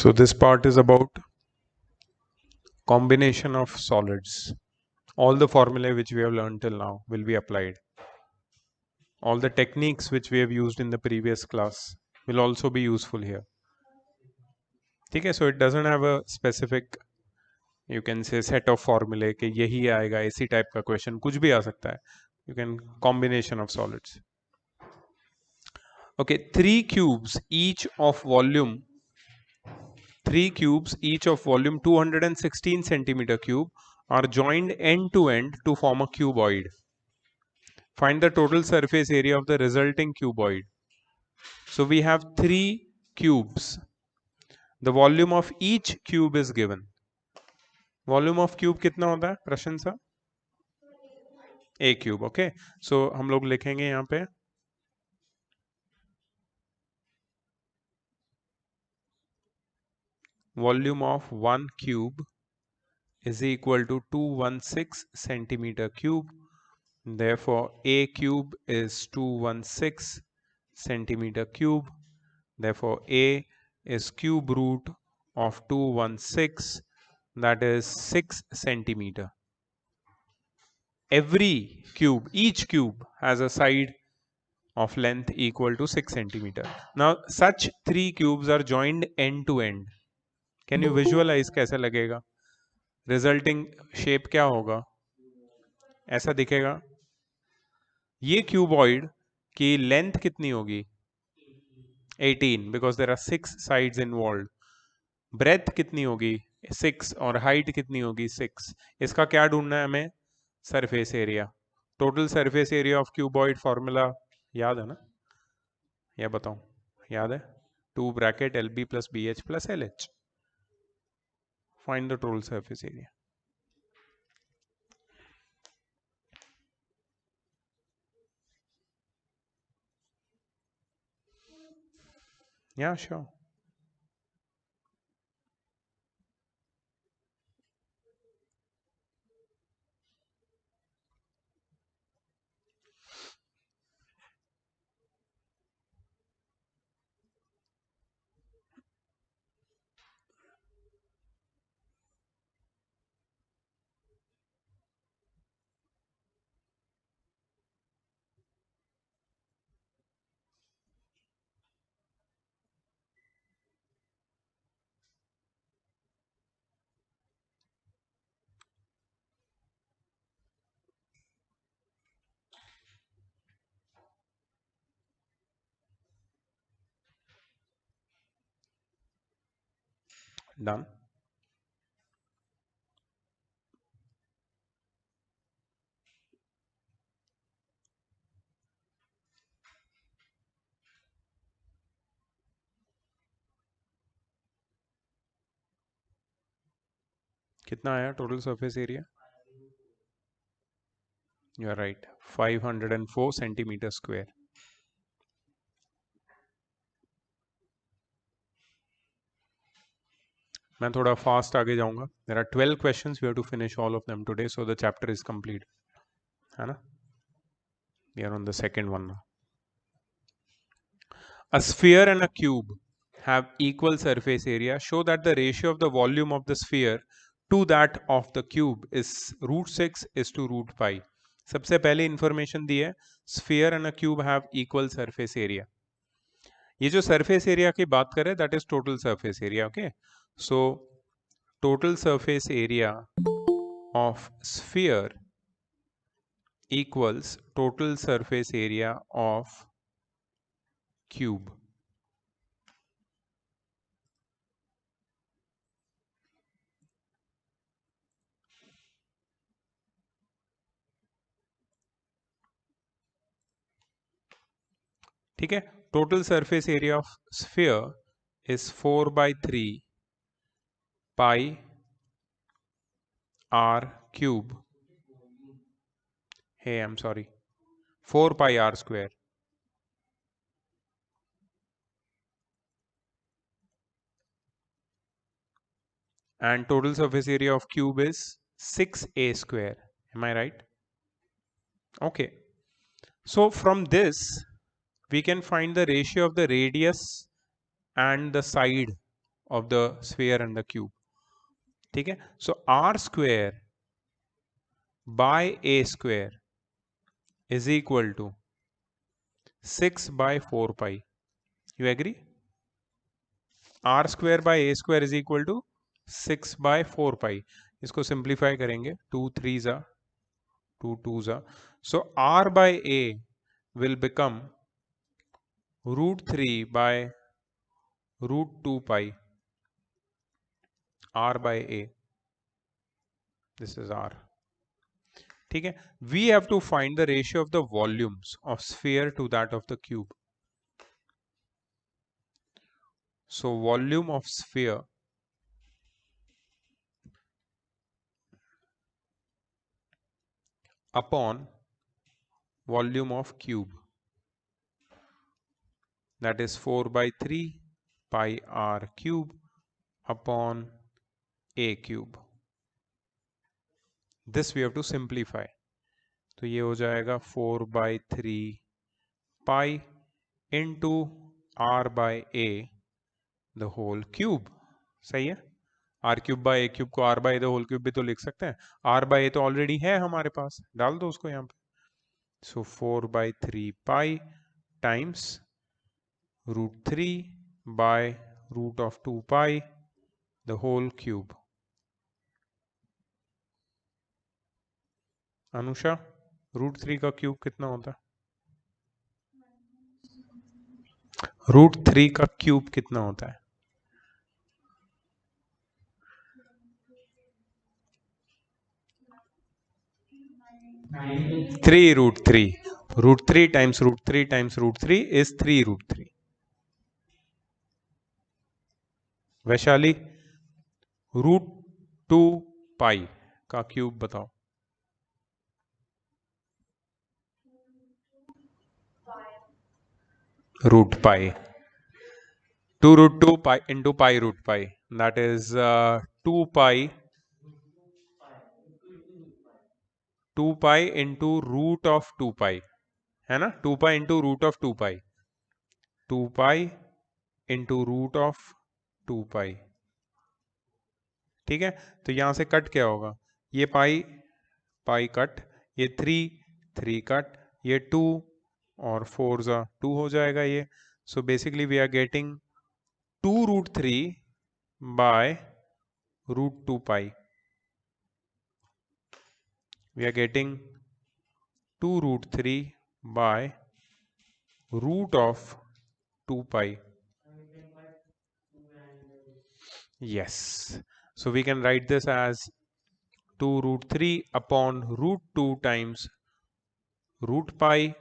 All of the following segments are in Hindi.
So this part is about combination of solids. All the formulae which we have learned till now will be applied. All the techniques which we have used in the previous class will also be useful here. Okay, so it doesn't have a specific, you can say, set of formulae कि यही आएगा इसी type का question, कुछ भी आ सकता है. You can combination of solids. Okay, three cubes each of volume 216 centimeter cube are joined end to end to form a cuboid. Find the total surface area of the resulting cuboid. So we have three cubes. The volume of each cube is given. Volume of cube कितना होता है प्रश्न सा? A cube. Okay. So हम लोग लिखेंगे यहाँ पे volume of one cube is equal to 216 centimeter cube. Therefore, A cube is 216 centimeter cube. Therefore, A is cube root of 216, that is 6 centimeter. Every cube, each cube has a side of length equal to 6 centimeter. Now, such three cubes are joined end to end. Can you visualize कैसे लगेगा? Resulting shape क्या होगा? ऐसा दिखेगा. ये cuboid की length कितनी होगी? 18, because there are 6 sides involved. Breadth कितनी होगी? 6 और height कितनी होगी? 6. इसका क्या ढूंढना है हमें? Surface area. Total surface area of cuboid formula याद है ना? या बताऊं? याद है? 2 bracket LB plus BH plus LH. Find the total surface area. Yeah, sure. Done. कितना आया total surface area? You are right. 504 centimeter square. मैं थोड़ा fast आगे जाऊंगा. There are 12 questions. We have to finish all of them today, so the chapter is complete. है ना? We are on the second one now. A sphere and a cube have equal surface area. Show that the ratio of the volume of the sphere to that of the cube is √6 is to √5. सबसे पहले information दी है, sphere and a cube have equal surface area. ये जो surface area की बात करें, that is total surface area. Okay, so total surface area of sphere equals total surface area of cube. ठीक है, total surface area of sphere is 4/3 pi r cube. Hey, I'm sorry, 4 pi r square. And total surface area of cube is 6a square. Am I right? Okay. So from this, we can find the ratio of the radius and the side of the sphere and the cube. ठीक है, so r square by a square is equal to 6 by 4 pi. You agree? r square by a square is equal to 6 by 4 pi. इसको सिंप्लीफाई करेंगे, 2 3s are 2 2s are, so r by a will become root 3 by root 2 pi r by a. This is r. ठीक है, we have to find the ratio of the volumes of sphere to that of the cube. So volume of sphere upon volume of cube, that is 4 by 3 pi r cube upon a cube. This we have to simplify. तो ये हो जाएगा 4 by 3 pi into r by a the whole cube. सही है, r cube by a cube को r by the whole cube भी तो लिख सकते हैं. r by a तो ऑलरेडी है हमारे पास, डाल दो उसको यहाँ पे. So 4 by 3 pi times root 3 by root of 2 pi the whole cube. Anusha, root 3 का क्यूब कितना होता है? रूट 3 का क्यूब कितना होता है? 3 root 3. Root 3 times root 3 times root 3 is 3 root 3. Vaishali, root 2 pi का क्यूब बताओ. Root pi, 2 root 2 pi into pi root pi, that is 2 pi into root of 2 pi, है ना? 2 pi into root of 2 pi, 2 pi into root of 2 pi. ठीक है, तो यहां से कट क्या होगा? ये पाई पाई कट, ये 3 कट, ये 2 और 4 2 हो जाएगा ये. So basically we are getting 2 root 3 by root 2 pi. We are getting 2 root 3 by root of 2 pi. Yes, so we can write this as 2 root 3 upon root 2 times root pi.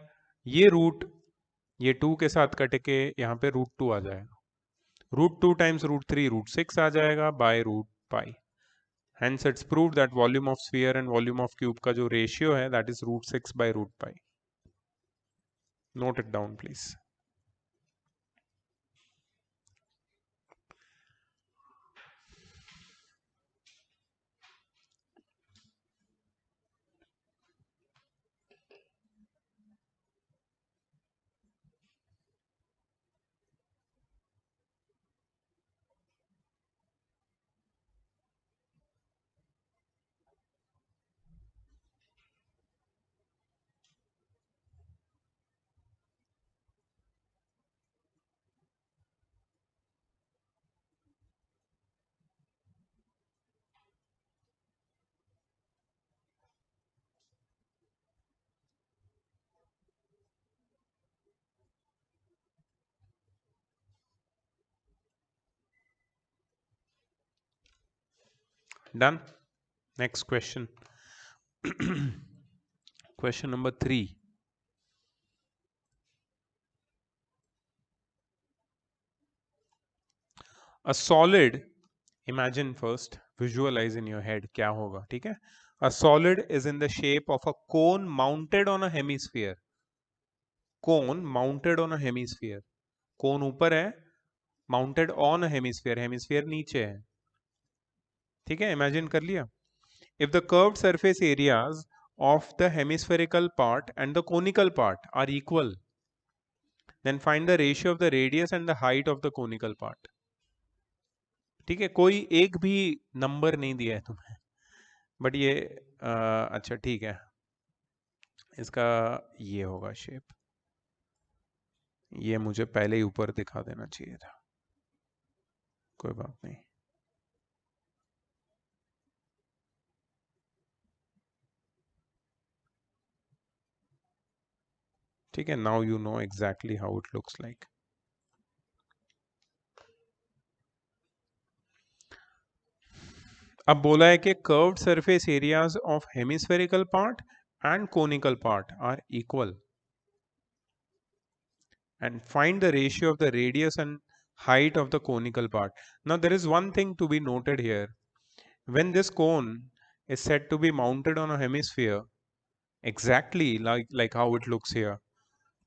ये रूट, ये 2 के साथ कट के यहाँ पे रूट 2 आ जाएगा. रूट 2 times root 3 रूट 6 आ जाएगा by root pi. Hence it's proved that volume of sphere and volume of cube का जो ratio है, that is root 6 by root pi. Note it down please. Done. Next question. Question number 3. A solid, imagine first, visualize in your head क्या होगा, ठीक है? A solid is in the shape of a cone mounted on a hemisphere. Cone mounted on a hemisphere. Cone ऊपर है, mounted on a hemisphere. Hemisphere नीचे है. ठीक है, imagine कर लिया. If the curved surface areas of the hemispherical part and the conical part are equal, then find the ratio of the radius and the height of the conical part. ठीक है, कोई एक भी नंबर नहीं दिया है तुम्हें, बट ये अच्छा ठीक है, इसका ये होगा शेप, ये मुझे पहले ही ऊपर दिखा देना चाहिए था, कोई बात नहीं। ठीक है, now you know exactly how it looks like. अब बोला है कि curved surface areas of hemispherical part and conical part are equal and find the ratio of the radius and height of the conical part. Now there is one thing to be noted here. When this cone is said to be mounted on a hemisphere, exactly like how it looks here,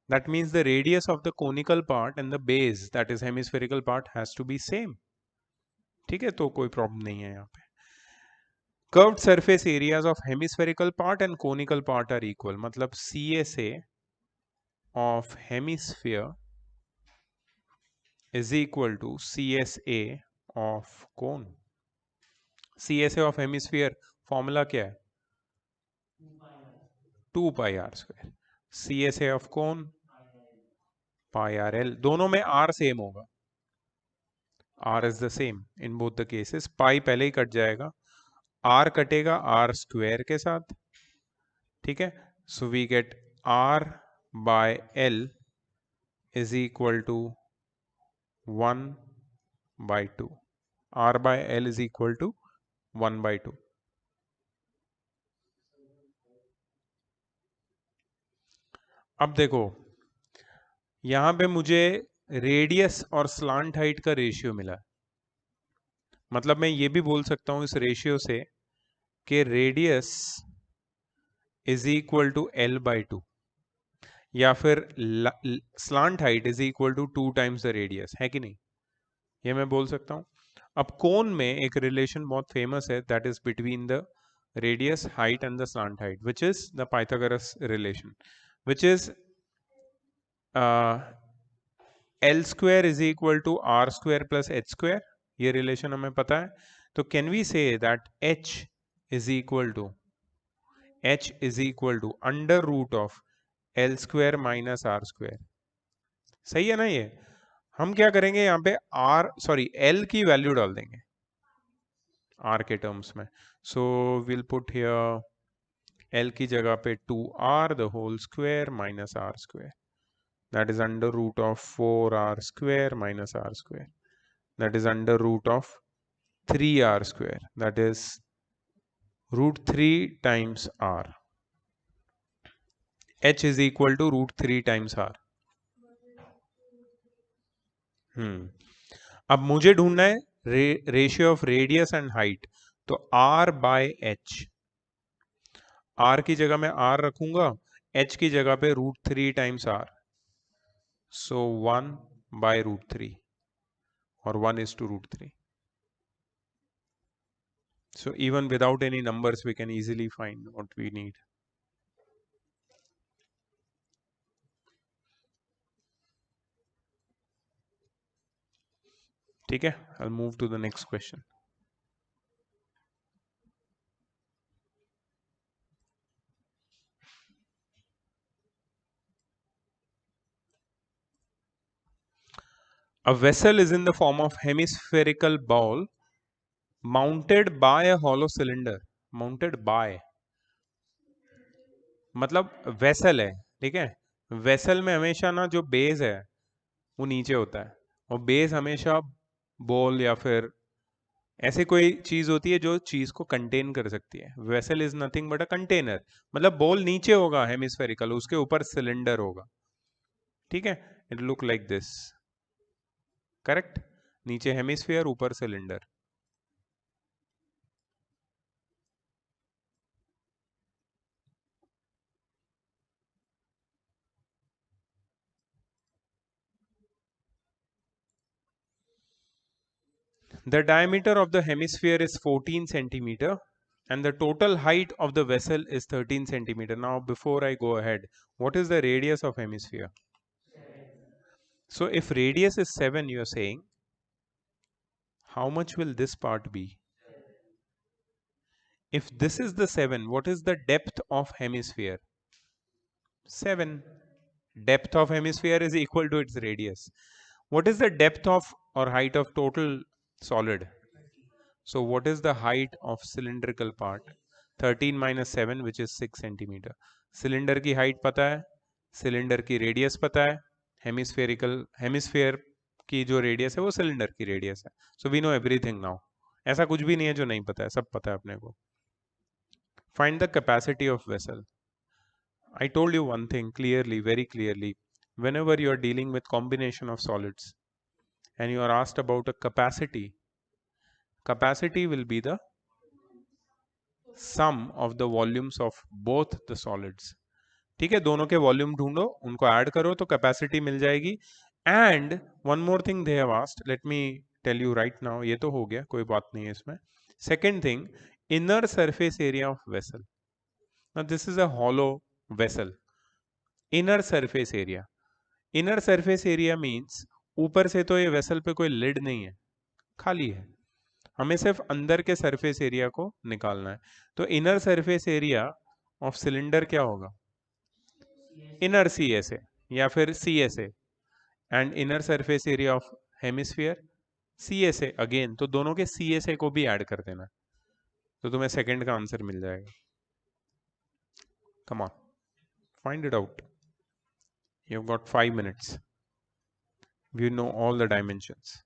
that means the radius of the conical part and the base, that is hemispherical part, has to be same. ठीक है, तो कोई प्रॉब्लम नहीं है यहाँ पे। Curved surface areas of hemispherical part and conical part are equal. मतलब CSA of hemisphere is equal to CSA of cone. CSA of hemisphere formula क्या है? 2 pi r square. CSA of cone pi r l, दोनों में R सेम होगा, R is the same in both the cases. Pi पहले ही कट जाएगा, R कटेगा R स्क्वायर के साथ, ठीक है। So we get R by L is equal to 1 by 2। R by L is equal to 1 by 2। अब देखो यहां पे मुझे रेडियस और स्लांट हाइट का रेशियो मिला, मतलब मैं ये भी बोल सकता हूं इस रेशियो से कि radius is equal to l by 2, या फिर slant height is equal to 2 times the radius, है कि नहीं? ये मैं बोल सकता हूं। अब कोन में एक रिलेशन बहुत फेमस है, that is between the radius height and the slant height, which is the Pythagoras relation, which is l square is equal to r square plus h square. ये रिलेशन हमें पता है, तो can we say that h is equal to under root of l square minus r square. सही है ना? ये हम क्या करेंगे, यहाँ पे एल की वैल्यू डाल देंगे आर के टर्म्स में। So will put here l की जगह पे 2r the whole square minus r square, that is under root of 4r square minus r square, that is under root of 3r square, that is root 3 times r। h is equal to root 3 times r। अब मुझे ढूंढना है ratio of radius and height, तो r बाय h, r की जगह मैं r रखूंगा, h की जगह पे root 3 times r, so 1 by root 3, और 1 is to root 3। So even without any numbers, we can easily find what we need. ठीक है, I'll move to the next question. A vessel is in the form of hemispherical ball mounted by a hollow cylinder. Mounted by मतलब वेसल है, ठीक है। वेसल में हमेशा ना जो बेस है वो नीचे होता है, और बेस हमेशा बॉल या फिर ऐसे कोई चीज होती है जो चीज को कंटेन कर सकती है। Vessel is nothing but a container, मतलब बॉल नीचे होगा हेमिस्फेरिकल, उसके ऊपर सिलेंडर होगा, ठीक है। It look like this, correct. नीचे हेमिस्फीयर, ऊपर cylinder. The diameter of the hemisphere is 14 centimeter and the total height of the vessel is 13 centimeter. Now before I go ahead, what is the radius of hemisphere? So if radius is 7, you are saying how much will this part be? If this is the 7, what is the depth of hemisphere? 7. Depth of hemisphere is equal to its radius. What is the depth of or height of total solid? So what is the height of cylindrical part? 13 minus 7 which is 6 centimeter. Cylinder की height पता है, cylinder की radius पता है, hemisphere की जो radius है वो cylinder की radius है. So we know everything now. ऐसा कुछ भी नहीं है जो नहीं पता है, सब पता है अपने को. Find the capacity of vessel. I told you one thing clearly, very clearly. Whenever you are dealing with combination of solids and you are asked about a capacity, capacity will be the sum of the volumes of both the solids. ठीक है, दोनों के वॉल्यूम ढूंढो, उनको ऐड करो तो कैपेसिटी मिल जाएगी. And one more thing they have asked, let me tell you right now. ये तो हो गया, कोई बात नहीं है इसमें. Second thing, inner surface area of vessel. Now this is a hollow vessel. Inner surface area, inner surface area means ऊपर से तो ये वेसल पे कोई लिड नहीं है, खाली है. हमें सिर्फ अंदर के सरफेस एरिया को निकालना है. तो inner surface area of cylinder क्या होगा? इनर सी एस ए या फिर c s a. And inner surface area of hemisphere c s a again. तो दोनों के सी एस ए को भी ऐड कर देना, तो तुम्हें सेकंड का आंसर मिल जाएगा. Come on, find it out. You have got 5 minutes. You know all the dimensions.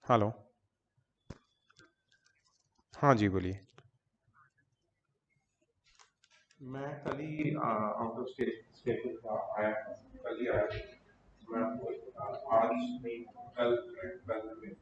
Hello, हाँ जी बोलिए. मैं कल ही आउट ऑफ स्टेट था, आया था, कल ही आया था. मैं आपको आज नहीं, कल कल.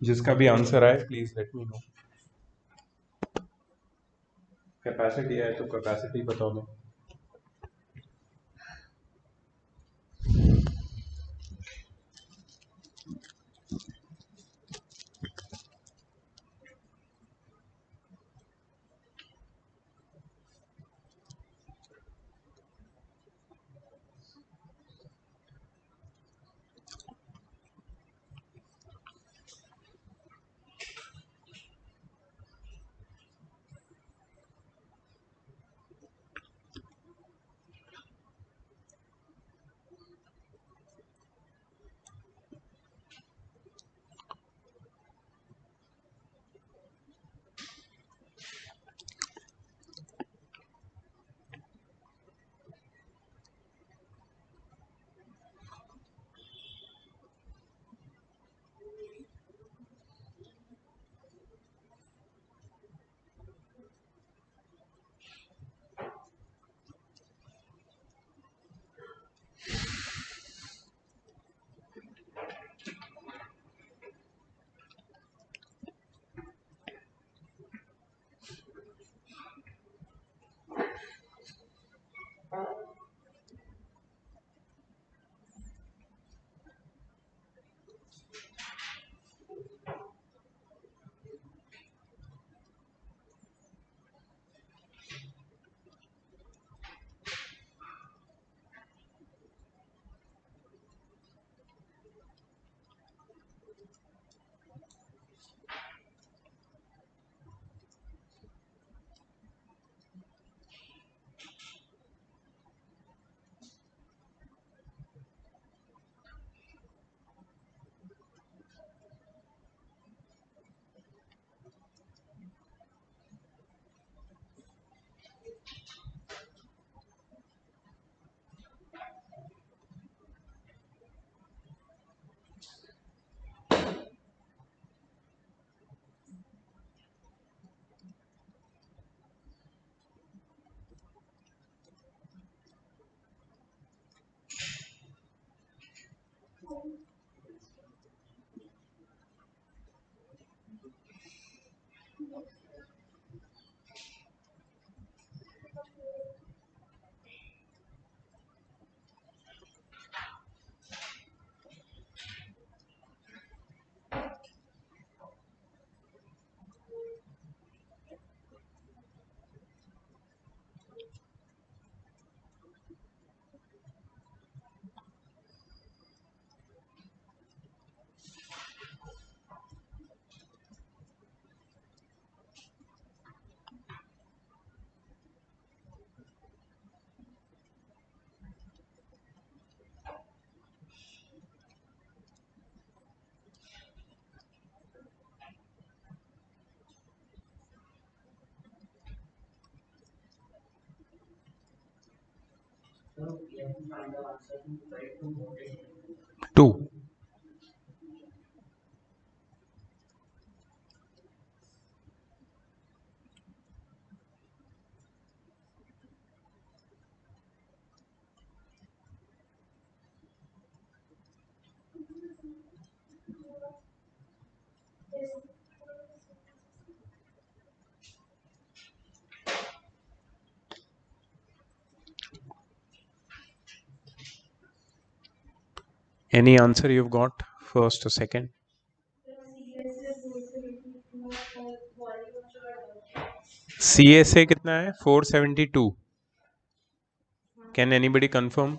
जिसका भी आंसर आए please let me know. Capacity है तो कैपेसिटी बता दो. To. Any answer you've got? First or second? CSA कितना है? 472. Can anybody confirm?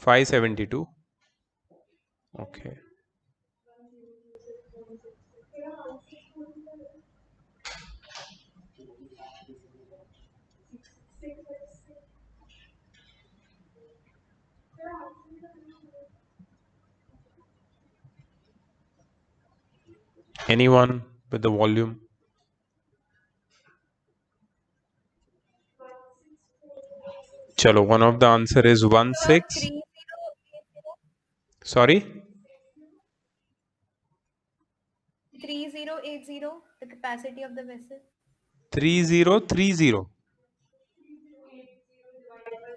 $572. Okay. Anyone with the volume? Chalo, one of the answer is 16. Sorry? 3080, the capacity of the vessel. 3030.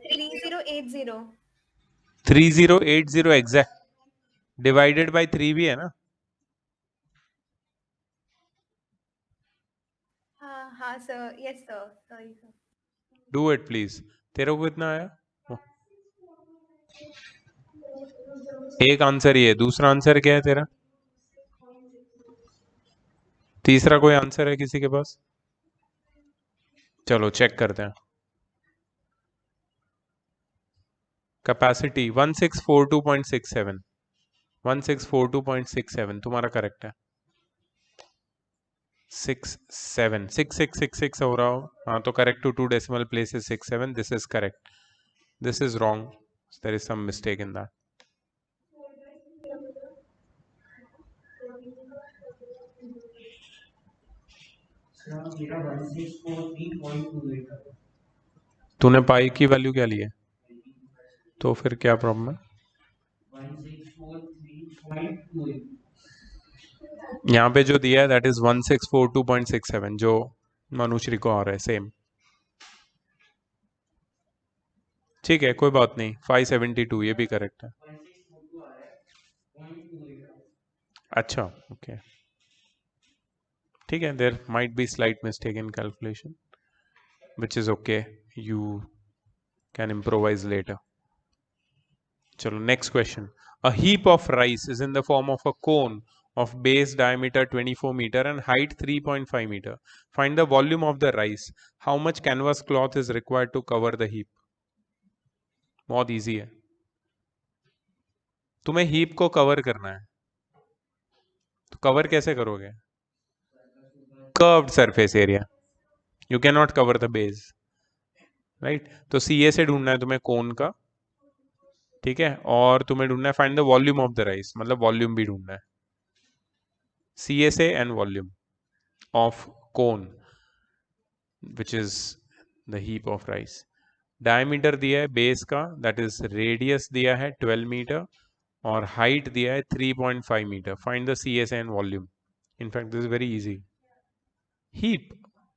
3080. 3080 exact. Divided by 3 भी है ना? हाँ sir, yes sir, sorry sir. Do it please. तेरे को कितना आया? एक आंसर ये है, दूसरा आंसर क्या है तेरा? तीसरा कोई आंसर है किसी के पास? चलो चेक करते हैं. कैपेसिटी 1642.67. 1642.67 तुम्हारा करेक्ट है. 67 6666 हो रहा हो. हाँ तो correct to 2 decimal places 67. This is correct. This is wrong. There is some mistake in that. तूने पाई की वैल्यू क्या ली है? तो फिर क्या प्रॉब्लम है? यहाँ पे जो दिया है दैट इज 1642.67 जो मनुश्री को आ रहा है सेम. ठीक है कोई बात नहीं. 572 ये भी करेक्ट है. अच्छा ओके ठीक है. There might be slight mistake in calculation which is okay. You can improvise later. चलो next question. A heap of rice is in the form of a cone of base diameter 24 meter and height 3.5 meter. Find the volume of the rice. How much canvas cloth is required to cover the heap? बहुत easy है. तुम्हें heap को cover करना है. तो cover कैसे करोगे? Curved surface area. You cannot cover the base. Right? तो CA से ढूंढना है तुम्हें cone का. ठीक है. और तुम्हें ढूंढना है find the volume of the rice. मतलब वॉल्यूम भी ढूंढना है. CSA and volume of cone which is the heap of rice. Diameter दिया है बेस का दैट इज रेडियस दिया है 12 मीटर और हाइट दिया है 3.5 metre. Find the CSA and volume. In fact this is very easy. Heap.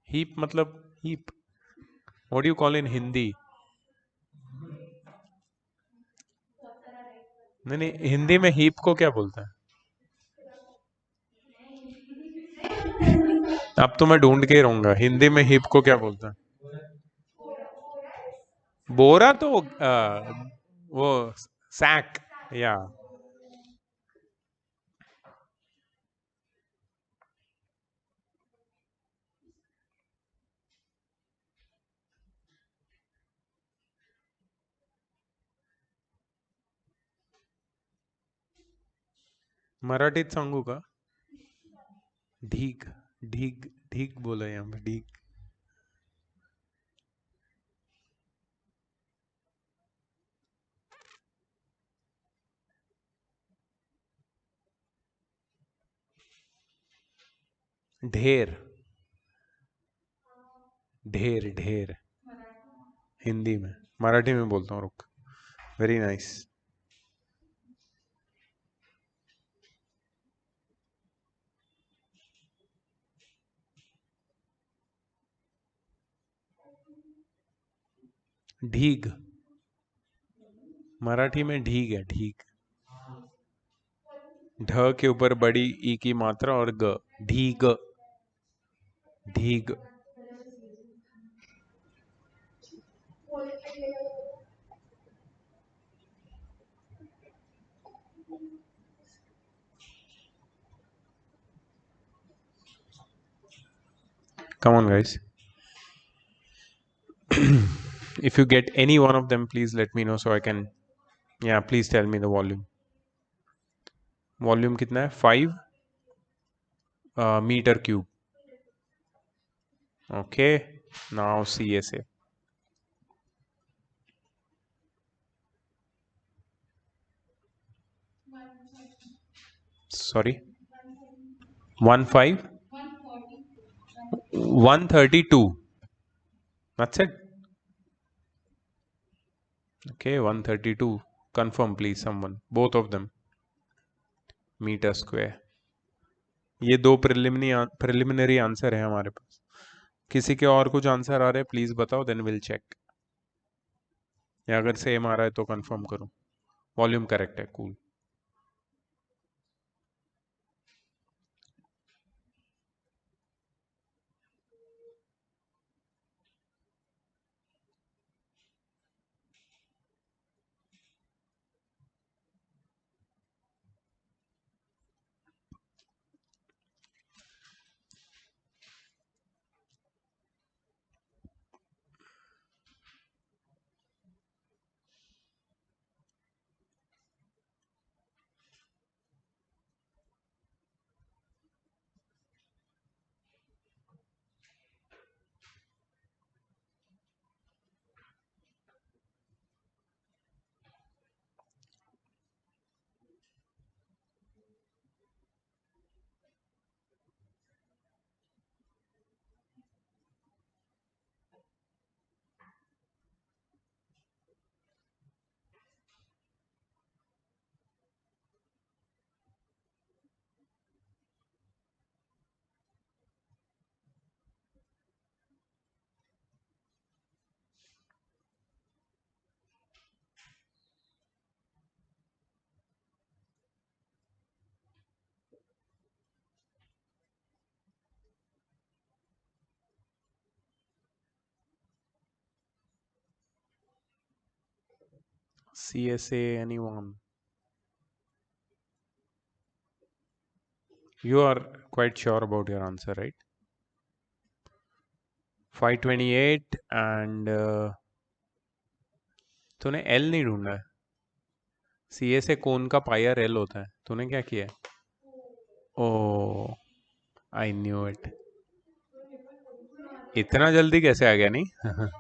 Heap मतलब heap. What do you call in Hindi? नहीं नहीं हिंदी में हीप को क्या बोलता है? अब तो मैं ढूंढ के ही रहूंगा हिंदी में हीप को क्या बोलता है. बोरा तो वो सैक या मराठीत सांगू का? ढीग. ढीग ढीग बोला यहाँ पे ढीग. ढेर, ढेर ढेर हिंदी में, मराठी में बोलता हूँ, रुक। Very nice. ढीग, मराठी में ढीग है, ढीग। ढ के ऊपर बड़ी ई की मात्रा और ग, ढीग, ढीग। Come on, guys. If you get any one of them, please let me know so I can. Yeah, please tell me the volume. Volume कितना है? 5 meter cube. Okay. Now CSA. Sorry. 15. 132. That's it. Okay, 132. Confirm, please, someone. Both of them. Meter square. ये दो प्रिलिमिनरी आंसर है हमारे पास। किसी के और कुछ आंसर आ रहे हैं प्लीज बताओ, देन विल चेक। या अगर सेम आ रहा है तो कंफर्म करो। वॉल्यूम करेक्ट है, cool. CSA, anyone? You are quite sure about your answer, right? 528 and तूने L नहीं ढूंढा है। CSA कोन का पायर L होता है। तूने क्या किया है? ओ, आई न्यू इट। इतना जल्दी कैसे आ गया? नहीं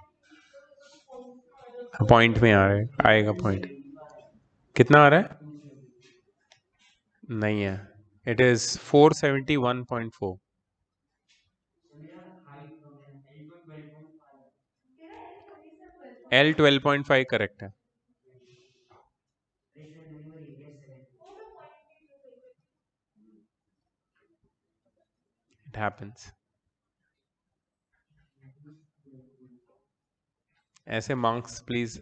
पॉइंट में आ रहा है, आएगा पॉइंट। कितना आ रहा है? नहीं है, इट इज 471.4। L 12.5 करेक्ट है। It happens. ऐसे मार्क्स प्लीज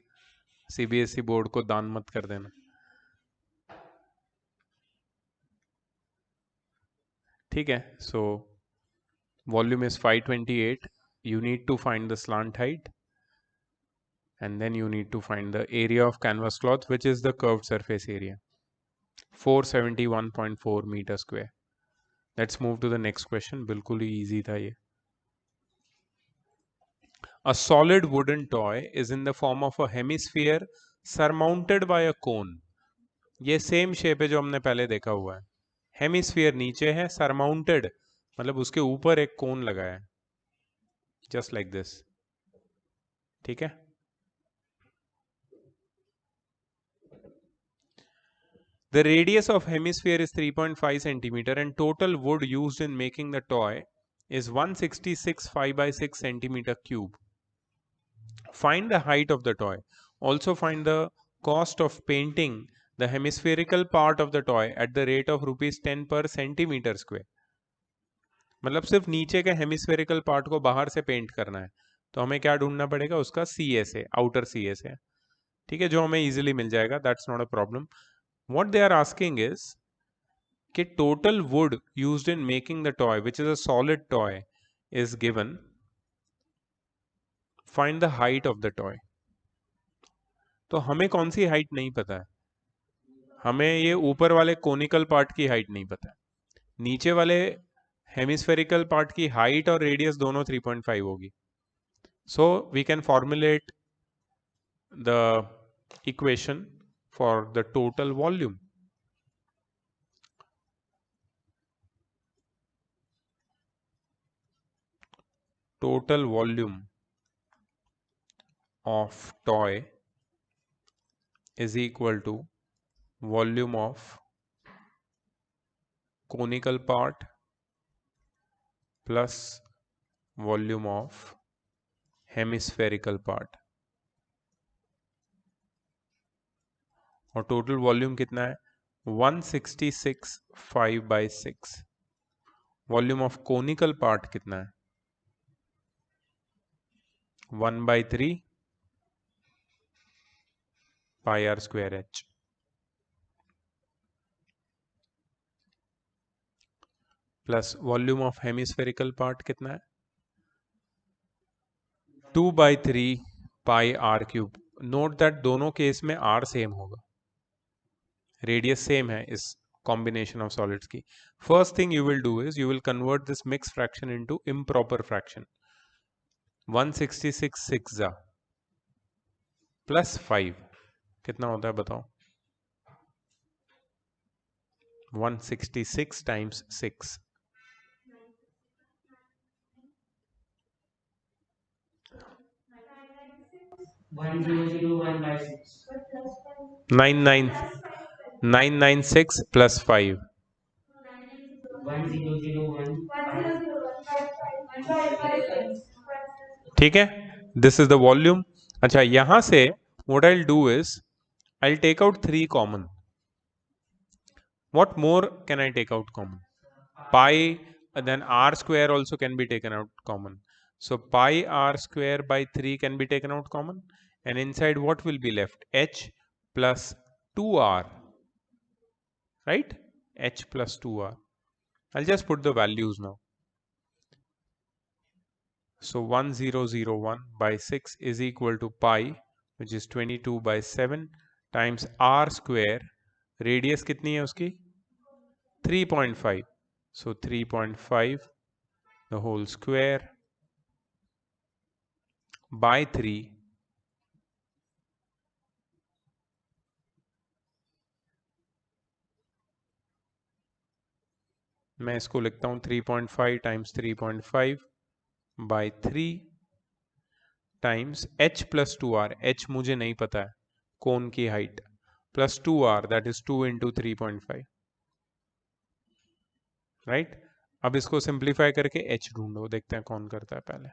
CBSE बोर्ड को दान मत कर देना। ठीक है, सो volume is 528. You need to find the slant height and then you need to find the area of canvas cloth, which is the curved surface area, 471.4 meter square. Let's move to the next question. बिल्कुल ही easy था ये। A solid wooden toy is in the form of a hemisphere surmounted by a cone. ये सेम शेप है जो हमने पहले देखा हुआ है। हेमिस्फीयर नीचे है, सरमाउंटेड मतलब उसके ऊपर एक कोन लगा है, जस्ट लाइक दिस। ठीक है, The radius of hemisphere is 3.5 centimeter and total wood used in making the toy is 166 5 by 6 centimeter cube. Find the height of the toy. Also find the cost of painting the hemispherical part of the toy at the rate of ₹10 per centimeter square. मतलब सिर्फ नीचे के हेमिस्फेरिकल पार्ट को बाहर से पेंट करना है, तो हमें क्या ढूंढना पड़ेगा, उसका CSA, आउटर CSA, ठीक है, जो हमें इजीली मिल जाएगा, that's not a problem. What they are asking is कि total wood used in making the toy which is a solid toy is given. Find the height of the toy. तो हमें कौन सी हाइट नहीं पता है, हमें ये ऊपर वाले कोनिकल पार्ट की हाइट नहीं पता है. नीचे वाले हेमिस्फेरिकल पार्ट की हाइट और रेडियस दोनों 3.5 होगी. So we can formulate the equation for the total volume. Total volume of toy is equal to volume of conical part plus volume of hemispherical part. और टोटल वॉल्यूम कितना है, 166 5 by 6. Volume of conical part कितना है, 1/3 pi r square h. Plus volume of hemispherical part कितना है, 2/3 pi r cube. Note that दोनों केस में r सेम होगा, रेडियस सेम है इस combination of solids की. First thing you will do is you will convert this mixed fraction into improper fraction. 166 6 plus 5 कितना होता है बताओ, 166 times 6, नाइन नाइन 996 plus 5, ठीक है. This is the volume. अच्छा, यहां से what I will do is I will take out 3 common. What more can I take out common, pi, then r square also can be taken out common. So pi r square by 3 can be taken out common, and inside what will be left, h plus 2r, right, h plus 2r. I'll just put the values now. So 1001 by 6 is equal to pi, which is 22 by 7 times r square. Radius कितनी है उसकी, 3.5. So 3.5 the whole square by 3 मैं इसको लिखता हूँ 3.5 times 3.5 by 3 times h plus 2r. h मुझे नहीं पता है, कोन की height, plus 2r that is 2 into 3.5, right. अब इसको सिंप्लीफाई करके h ढूंढो, देखते हैं कौन करता है पहले.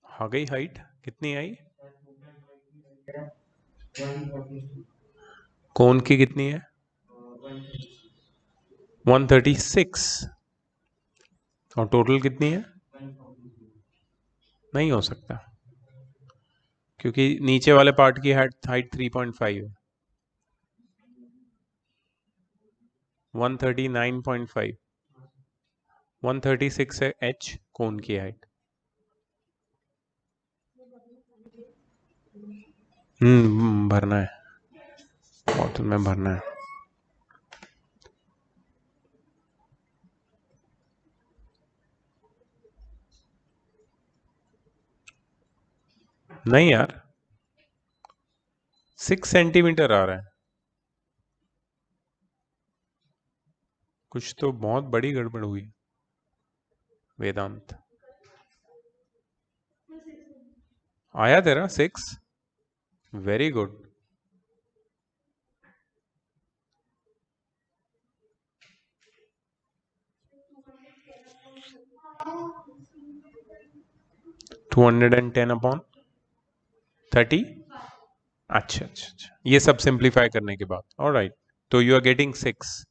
आ गई हाइट, कितनी आई, कोन की कितनी है, 136, और टोटल कितनी है, नहीं हो सकता क्योंकि नीचे वाले पार्ट की हाइट 3.5 है, 139.5, 136 है h कोन की हाइट. भरना है, बोतल में भरना है। नहीं यार, 6 सेंटीमीटर आ रहा है। कुछ तो बहुत बड़ी गड़बड़ हुई वेदांत। आया तेरा 6? Very good. टू 210/30। अच्छा अच्छा अच्छा, ये सब सिंप्लीफाई करने के बाद, ऑलराइट। तो you are getting 6,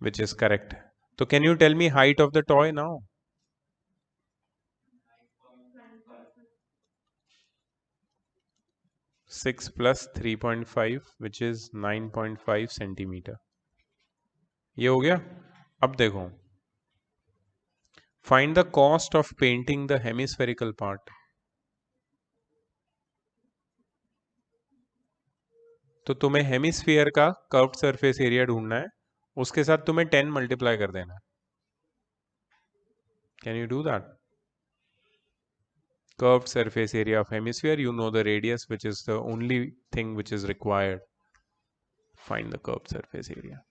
which is correct. तो can you tell me height of the toy now? 6 plus 3.5 which is 9.5 centimetre. ये हो गया। अब देखो, find the cost of painting the hemispherical part. तो तुम्हें हेमिस्फीयर का कर्व्ड सरफेस एरिया ढूंढना है, उसके साथ तुम्हें 10 मल्टीप्लाई कर देना है। Can you do that? Curved surface area of hemisphere, you know the radius, which is the only thing which is required. Find the curved surface area.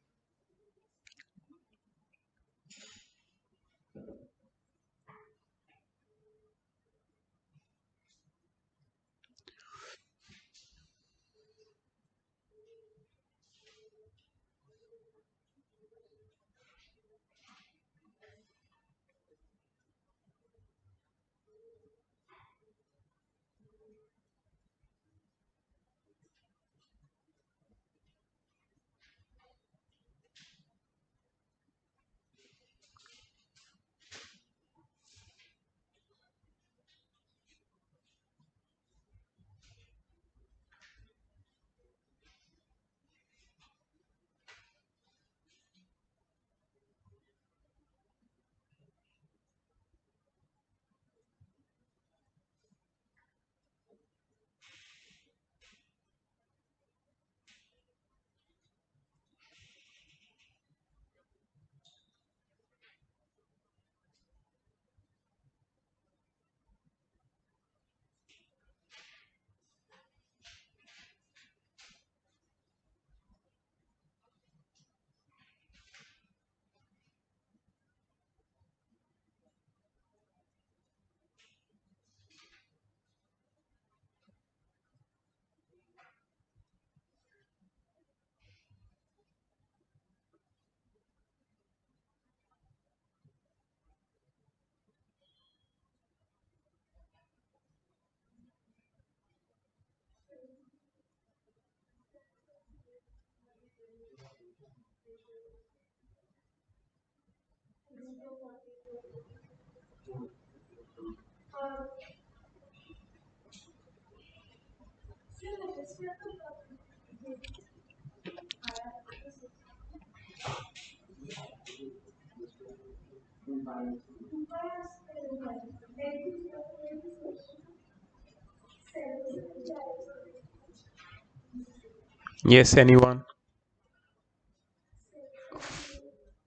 Yes, anyone?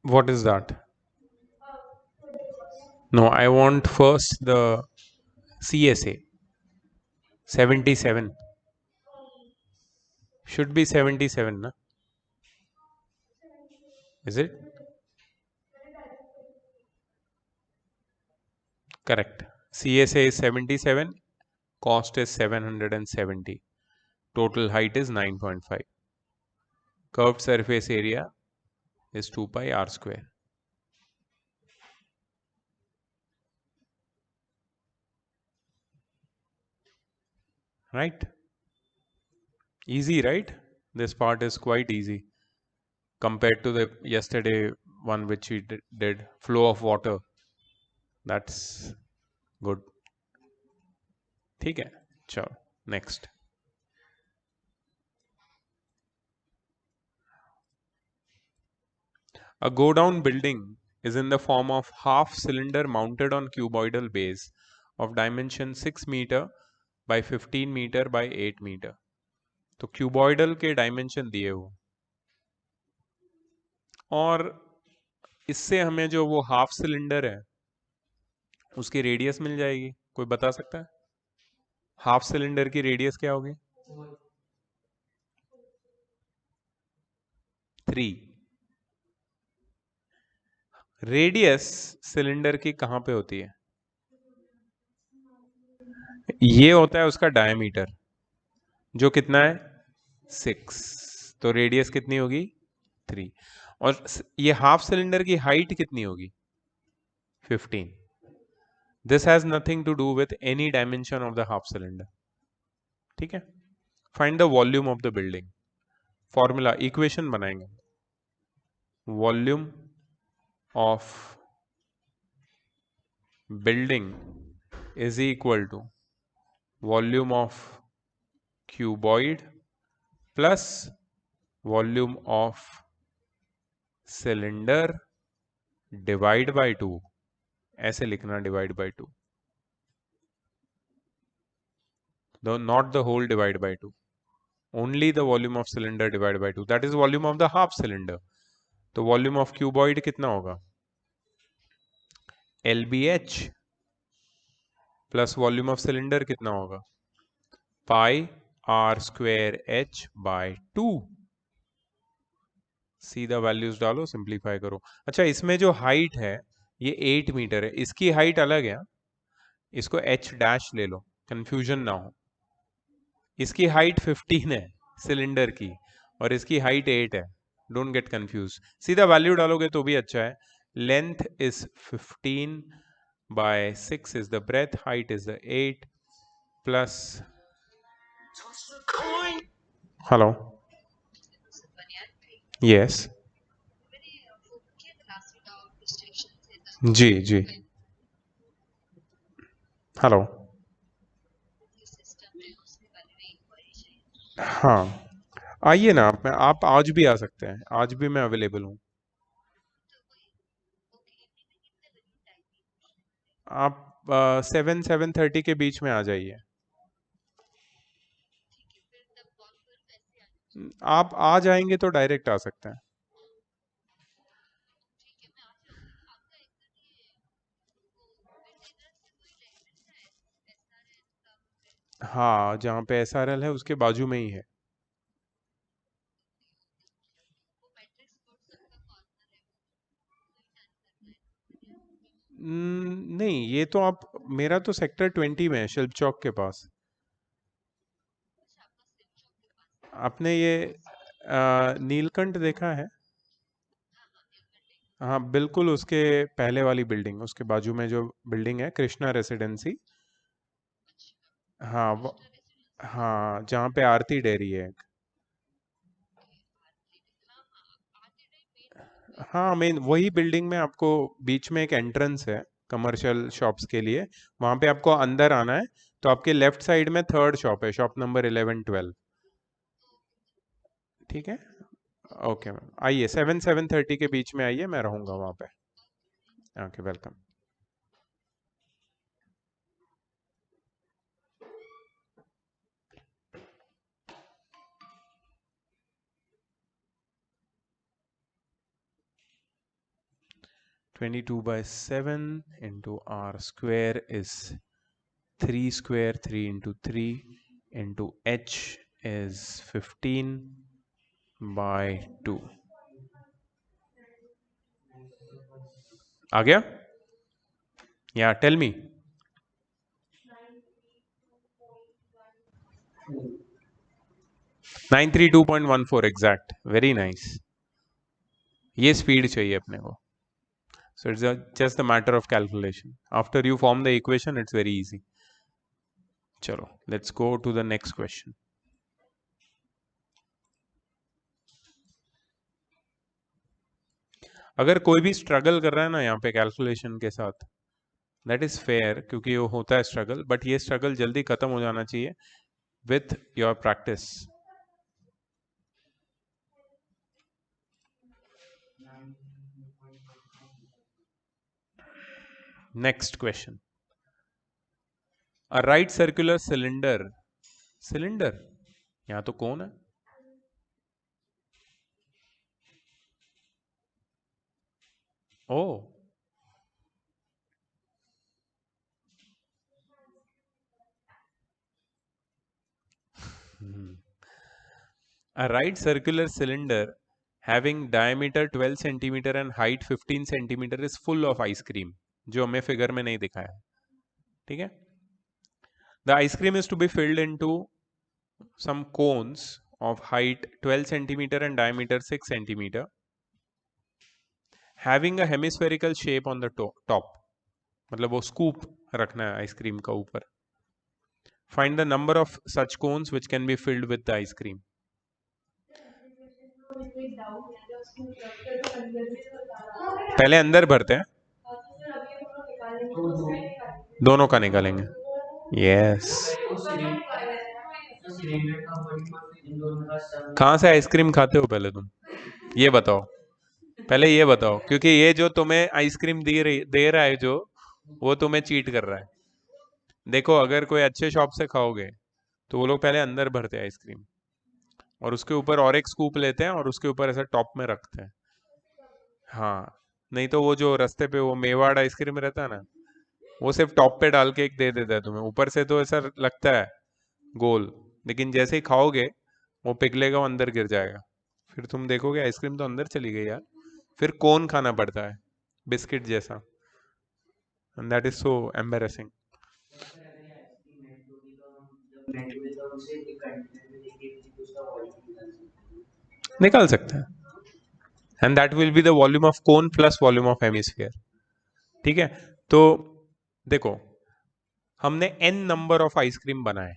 What is that? No, I want first the CSA. 77. Should be 77, na? Is it? Correct. CSA is 77. Cost is 770. Total height is 9.5. Curved surface area is 2 pi r square. Right? Easy, right? This part is quite easy compared to the yesterday one which we did, flow of water. That's good. ठीक है, चलो next. A go down building is in the form of half cylinder mounted on cuboidal base of dimension 6 meter by 15 meter by 8 meter. तो क्यूबॉइडल के डायमेंशन दिए हो, और इससे हमें जो वो हाफ सिलेंडर है उसकी रेडियस मिल जाएगी। कोई बता सकता है हाफ सिलेंडर की रेडियस क्या होगी? 3। रेडियस सिलेंडर की कहाँ पे होती है? ये होता है उसका डायमीटर, जो कितना है? 6। तो रेडियस कितनी होगी? 3। और ये हाफ सिलेंडर की हाइट कितनी होगी? 15। This has nothing to do with any dimension of the half cylinder. ठीक है। Find the volume of the building. Formula equation बनाएंगे। Volume of building is equal to volume of cuboid plus volume of cylinder divide by 2। ऐसे लिखना, divide by 2, though not the whole divide by 2, only the volume of cylinder divided by 2, that is volume of the half cylinder। तो volume of cuboid कितना होगा? LBH plus volume of cylinder कितना होगा? पाई आर स्क्वेयर एच बाय 2। सीधा वैल्यूज डालो, सिंप्लीफाई करो। अच्छा, इसमें जो हाइट है ये 8 मीटर है, इसकी हाइट अलग है। इसको एच डैश ले लो, कंफ्यूजन ना हो। इसकी हाइट 15 है सिलेंडर की, और इसकी हाइट 8 है। डोंट गेट कंफ्यूज, सीधा वैल्यू डालोगे तो भी अच्छा है। Length is 15 by 6 is the breadth, height is the 8 plus. Hello, yes, जी जी, हेलो, हाँ, आइए ना आप आज भी आ सकते हैं, आज भी मैं अवेलेबल हूँ। आप 7-7:30 के बीच में आ जाइए। आप आ जाएंगे तो डायरेक्ट आ सकते हैं। हाँ, जहाँ पे SRL है उसके बाजू में ही है। नहीं, ये तो आप, मेरा तो सेक्टर 20 में है, शिल्प चौक के पास। आपने ये नीलकंठ देखा है? हाँ बिल्कुल, उसके पहले वाली बिल्डिंग, उसके बाजू में जो बिल्डिंग है कृष्णा रेसिडेंसी। हाँ हाँ, जहाँ पे आरती डेयरी है। हाँ, मेन वही बिल्डिंग में आपको बीच में एक एंट्रेंस है कमर्शियल शॉप्स के लिए, वहाँ पे आपको अंदर आना है। तो आपके लेफ्ट साइड में थर्ड शॉप है, शॉप नंबर 11-12। ठीक है, ओके मैम, आइए 7-7:30 के बीच में आइए, मैं रहूँगा वहाँ पे। Okay, welcome. Twenty 2/7 into r square is 3 square, 3 into 3 into h is 15 by 2। आ गया? या tell me. 932.14 exact, very nice. ये स्पीड चाहिए अपने को। So it's just the matter of calculation, after you form the equation it's very easy. चलो, let's go to the next question. अगर कोई भी स्ट्रगल कर रहा है ना यहाँ पे कैलकुलेशन के साथ, दैट इज फेयर, क्योंकि वो होता है स्ट्रगल, बट ये स्ट्रगल जल्दी खत्म हो जाना चाहिए with your practice. Next question. A right circular cylinder, cylinder यहाँ तो कौन है? ओ, a right circular cylinder having diameter 12 centimeter and height 15 centimeter is full of ice cream, जो हमें फिगर में नहीं दिखाया। ठीक है, the ice cream is to be filled into some cones of height 12 centimeter and diameter 6 centimeter having a hemispherical shape on the top, मतलब वो स्कूप रखना है आइसक्रीम का ऊपर। Find the number of such cones which can be filled with the ice cream. पहले अंदर भरते हैं, दोनों का निकालेंगे। यस, कहाँ से आइसक्रीम खाते हो पहले तुम ये बताओ, पहले ये बताओ, क्योंकि ये जो तुम्हें आइसक्रीम दे रहा है जो, वो तुम्हें चीट कर रहा है। देखो अगर कोई अच्छे शॉप से खाओगे तो वो लोग पहले अंदर भरते हैं आइसक्रीम और उसके ऊपर और एक स्कूप लेते हैं और उसके ऊपर ऐसा टॉप में रखते हैं। हाँ, नहीं तो वो जो रास्ते पे वो मेवाड़ आइसक्रीम रहता है ना, वो सिर्फ टॉप पे डाल के एक दे देता है तुम्हें, ऊपर से तो ऐसा लगता है गोल, लेकिन जैसे ही खाओगे वो पिघलेगा, वो अंदर गिर जाएगा, फिर तुम देखोगे आइसक्रीम तो अंदर चली गई यार। फिर कोन खाना पड़ता है बिस्किट जैसा, and that is so embarrassing. निकाल सकते हैं, and that will be the volume of cone plus volume of hemisphere. ठीक है, तो देखो हमने n नंबर ऑफ आइसक्रीम बनाए,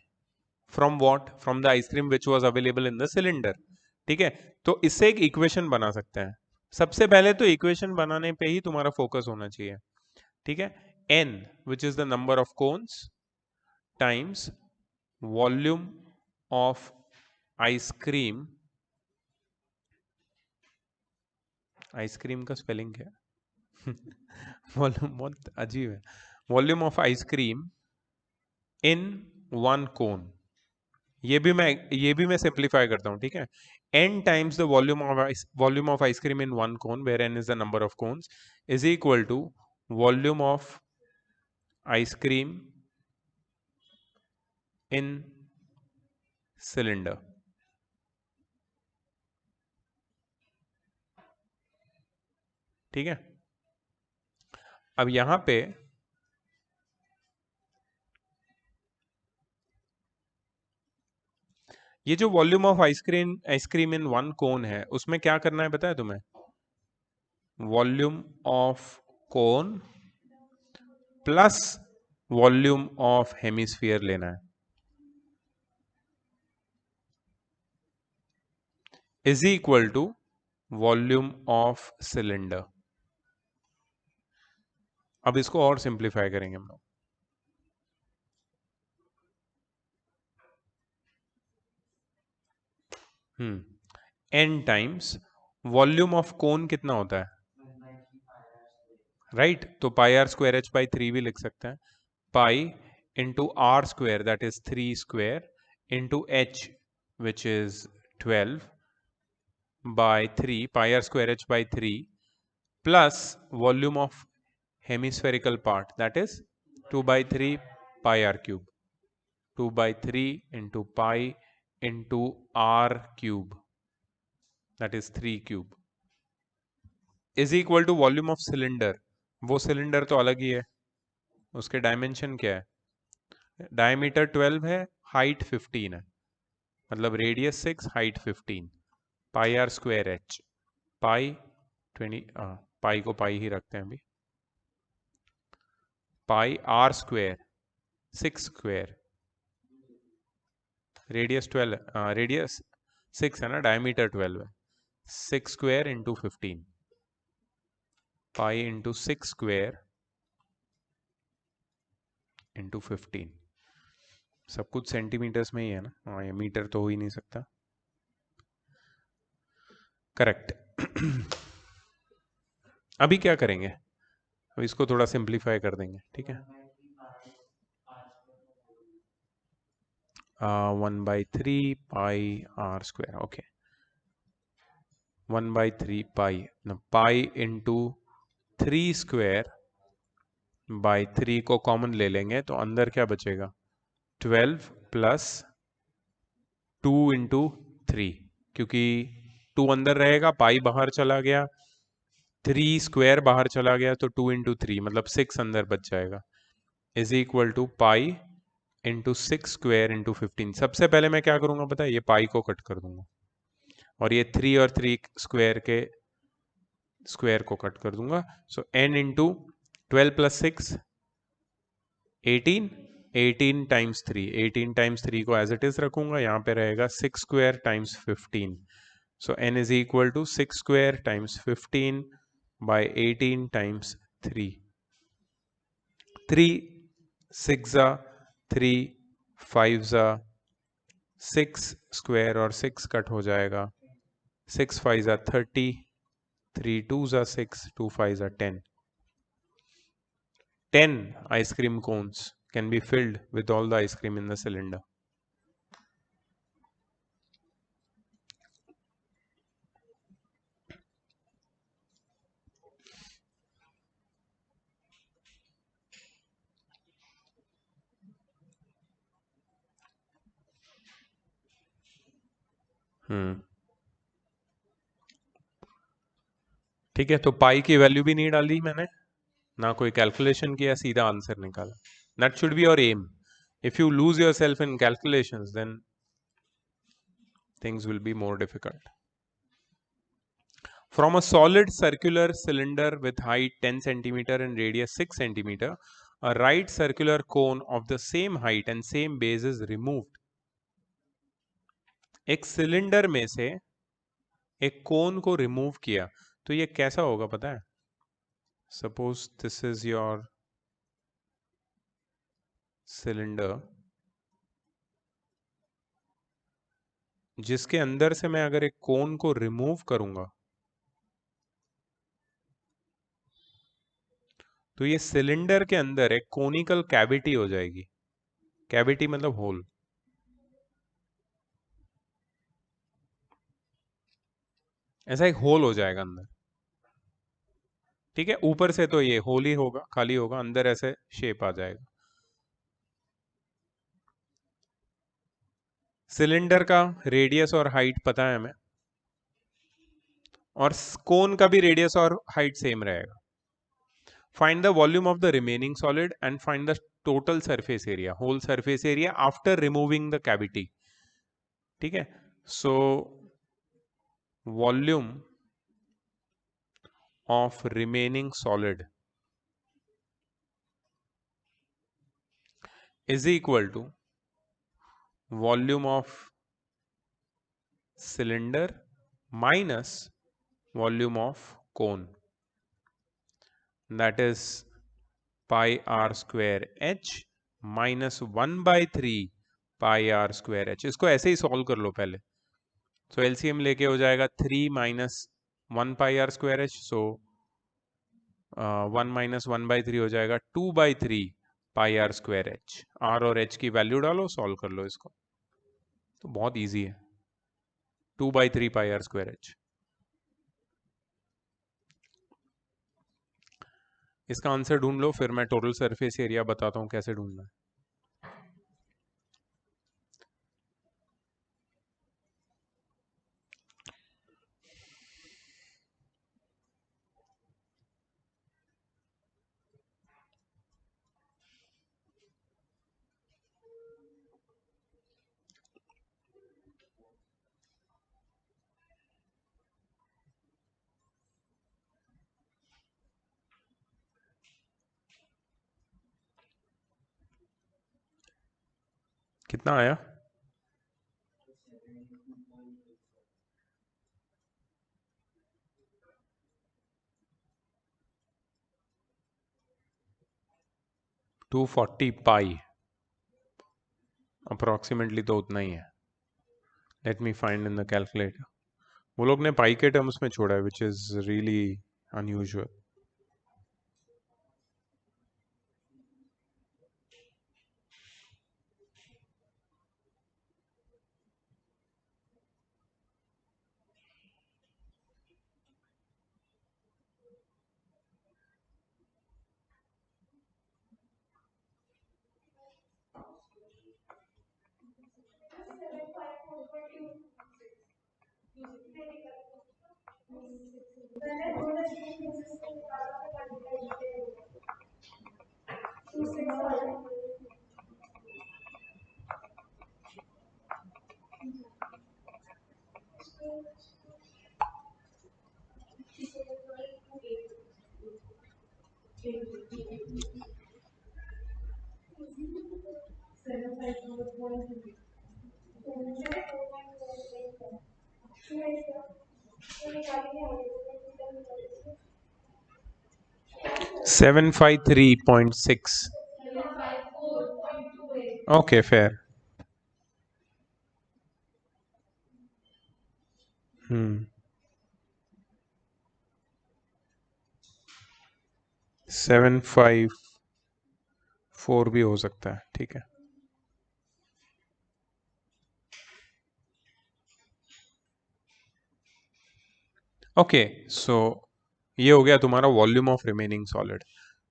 from what, from the ice cream which was available in the cylinder. ठीक है, तो इससे एक इक्वेशन बना सकते हैं। सबसे पहले तो इक्वेशन बनाने पे ही तुम्हारा फोकस होना चाहिए। ठीक है, n which is the number of cones times volume of ice cream, ice cream का स्पेलिंग क्या है? वॉल्यूम बहुत अजीब है, volume of ice cream in one cone. ये भी मैं सिंप्लीफाई करता हूं। ठीक है, n times the volume of ice cream in one cone where n is the number of cones is equal to volume of ice cream in cylinder. ठीक है, अब यहां पे ये जो volume of ice cream in one cone है, उसमें क्या करना है पता है तुम्हें? Volume of cone plus volume of hemisphere लेना है, is equal to volume of cylinder. अब इसको और सिंप्लीफाई करेंगे हम लोग। n times volume of cone कितना होता है, राइट तो pi r square h by 3 भी लिख सकते हैं, pi into r square that is 3 square into h which is 12 by 3 pi r square h by 3 plus volume of hemispherical part that is 2 by 3 pi r cube, 2 by 3 into pi into r cube that is 3 cube is equal to volume of cylinder। वो सिलेंडर तो अलग ही है, उसके डायमेंशन क्या है, डायमीटर 12 है, हाइट 15 है, मतलब radius 6 height 15, pi r square h, pi 20, pi को पाई ही रखते हैं अभी, pi r square 6 square, radius 12, radius 6 है ना, डायमीटर 12 है, 6 square into 15, pi into 6 square into 15, सब कुछ सेंटीमीटर्स में ही है ना, हाँ ये मीटर तो हो ही नहीं सकता, करेक्ट। अभी क्या करेंगे, अब इसको थोड़ा सिंप्लीफाई कर देंगे। ठीक है, 1/3 pi r square. Okay, 1/3 pi. Pi into 3 square by 3 को कॉमन ले लेंगे तो अंदर क्या बचेगा? 12 प्लस 2 इंटू 3, क्योंकि 2 अंदर रहेगा, पाई बाहर चला गया, 3 स्क्वायर बाहर चला गया, तो 2 इंटू 3 मतलब 6 अंदर बच जाएगा. Is equal to pi into 6 square into 15. सबसे पहले मैं क्या करूंगा पता है? ये पाई को कट कर दूंगा और ये 3 और 3 स्क्वायर के स्क्वायर को कट कर दूंगा. सो n into 12 plus 6 18, 18 times 3, 18 times 3 को एज इट इज रखूंगा. यहाँ पे रहेगा 6 square times 15. So n is equal to 6 square times 15 by 18 times 3. 3 6 जा 3 5 जा 6 स्क्वायर और 6 कट हो जाएगा. 6 5 जा 30, 3 2 जा 6, 2 5 जा 10. 10 ice cream cones can be filled with all the ice cream in the cylinder. ठीक है, तो पाई की वैल्यू भी नहीं डाली मैंने, ना कोई कैलकुलेशन किया, सीधा आंसर निकाला. That should be your aim. If you lose yourself in calculations then things will be more difficult. From a solid circular cylinder with height 10 centimeter and radius 6 centimeter, a right circular cone of the same height and same base is removed. एक सिलेंडर में से एक कोन को रिमूव किया, तो ये कैसा होगा पता है? Suppose this is your cylinder, जिसके अंदर से मैं अगर एक कोन को रिमूव करूंगा तो ये सिलेंडर के अंदर एक कोनिकल कैविटी हो जाएगी. कैविटी मतलब होल. ऐसा एक होल हो जाएगा अंदर. ठीक है, ऊपर से तो ये होल ही होगा, खाली होगा, अंदर ऐसे शेप आ जाएगा. सिलेंडर का रेडियस और हाइट पता है हमें, और कोन का भी रेडियस और हाइट सेम रहेगा. Find the volume of the remaining solid and find the total surface area, whole surface area after removing the cavity. ठीक है, so volume of remaining solid is equal to volume of cylinder minus volume of cone, that is pi r square h minus 1/3 pi r square h. इसको ऐसे ही सॉल्व कर लो पहले. सो एलसीएम लेके हो जाएगा 3 minus 1 pi r square h. So 1 minus 1/3 हो जाएगा 2/3 pi r square h. R और एच की वैल्यू डालो, सॉल्व कर लो इसको, तो बहुत इजी है. 2/3 पाई आर स्क्वायर एच. इसका आंसर ढूंढ लो, फिर मैं टोटल सरफेस एरिया बताता हूँ कैसे ढूंढना है. कितना आया? टू 240 पाई अप्रोक्सीमेटली, तो उतना ही है. Let me find in the calculator. वो लोग ने पाई के टर्म्स में छोड़ा है, which is really unusual. 753.6. Okay, fair. Hmm. 754 भी हो सकता है, ठीक है. ओके, सो ये हो गया तुम्हारा volume of remaining solid.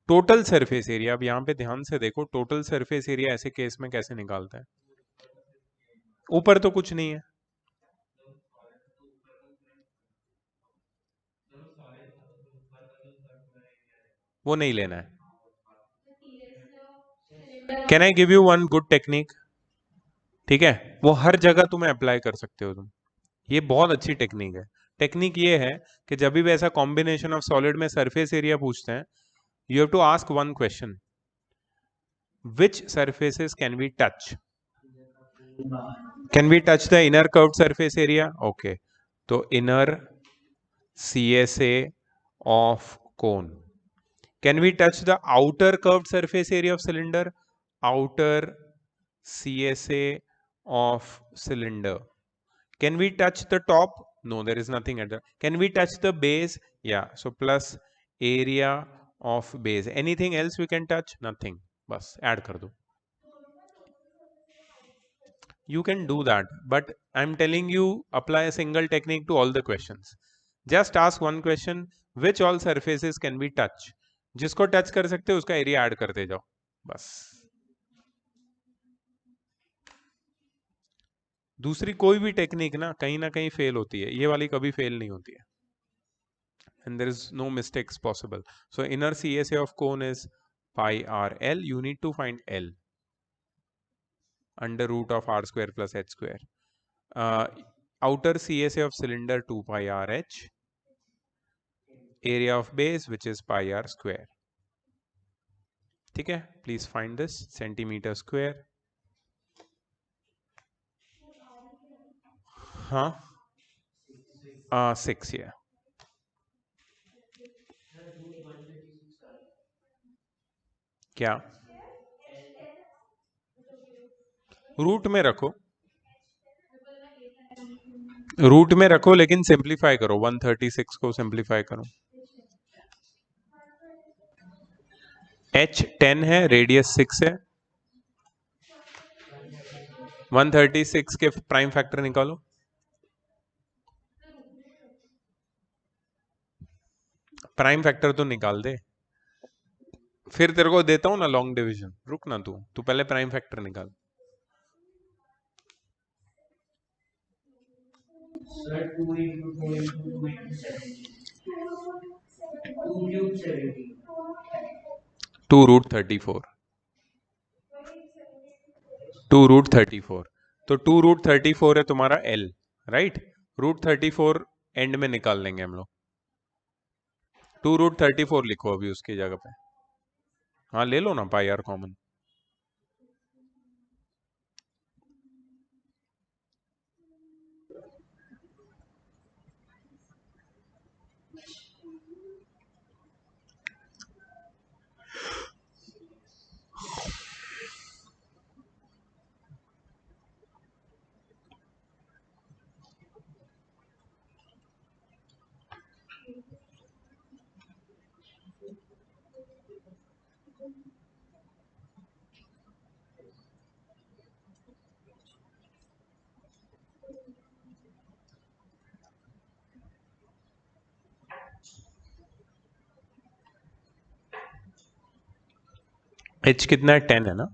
Total surface area, अब यहाँ पे ध्यान से देखो, टोटल सरफेस एरिया ऐसे केस में कैसे निकालता है. ऊपर तो कुछ नहीं है, वो नहीं लेना है. Can I give you one good technique? ठीक है, वो हर जगह तुम्हें अप्लाई कर सकते हो तुम. ये बहुत अच्छी टेक्निक है. टेक्निक ये है कि जब भी ऐसा कॉम्बिनेशन ऑफ सॉलिड में सरफेस एरिया पूछते हैं, you have to ask one question: which surfaces can we touch? Can we touch the inner curved surface area? Okay, so inner CSA of cone. Can we touch the outer curved surface area of cylinder? Outer CSA of cylinder. Can we touch the top? No, there is nothing at the. Can we touch the base? Yeah, so plus area of base. Anything else we can touch? Nothing. बस add कर दो. You can do that, but I'm telling you, apply a single technique to all the questions. Just ask one question: which all surfaces can we touch? जिसको टच कर सकते हो उसका एरिया ऐड करते जाओ, बस. दूसरी कोई भी टेक्निक ना कहीं फेल होती है, ये वाली कभी फेल नहीं होती है. And there is no mistakes possible. So inner CSA of cone is pi r l. You need to find L. Under root of r square plus h square. Outer CSA of cylinder 2 pi r h. Area of base which is pi r square. ठीक है, please find this centimeter square. हाँ, 6. yeah. क्या रूट में रखो, रूट में रखो, लेकिन सिंप्लीफाई करो. 136 को सिंप्लीफाई करो. h 10 है, रेडियस 6 है. 136 के प्राइम फैक्टर निकालो. प्राइम फैक्टर तो निकाल दे, फिर तेरे को देता हूं ना लॉन्ग डिवीजन. रुक ना, तू पहले प्राइम फैक्टर निकाल. Two root 34. तो 2 रूट 34 है तुम्हारा L, राइट. रूट 34 एंड में निकाल लेंगे हम लोग. 2 रूट 34 लिखो अभी उसकी जगह पे. हाँ, ले लो ना पाई आर कॉमन. H कितना है? 10 है ना.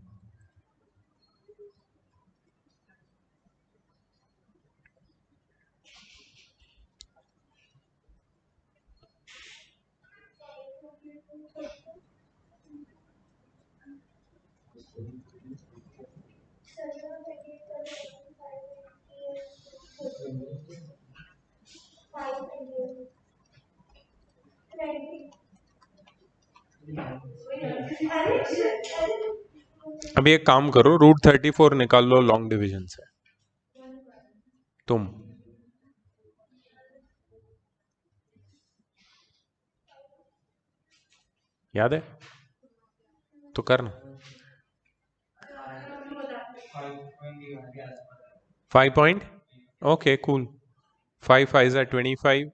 अभी एक काम करो, √34 निकाल लो लॉन्ग डिवीजन से तुम। याद है तो करना। 5 पॉइंट, ओके कूल। 5 5 is 25,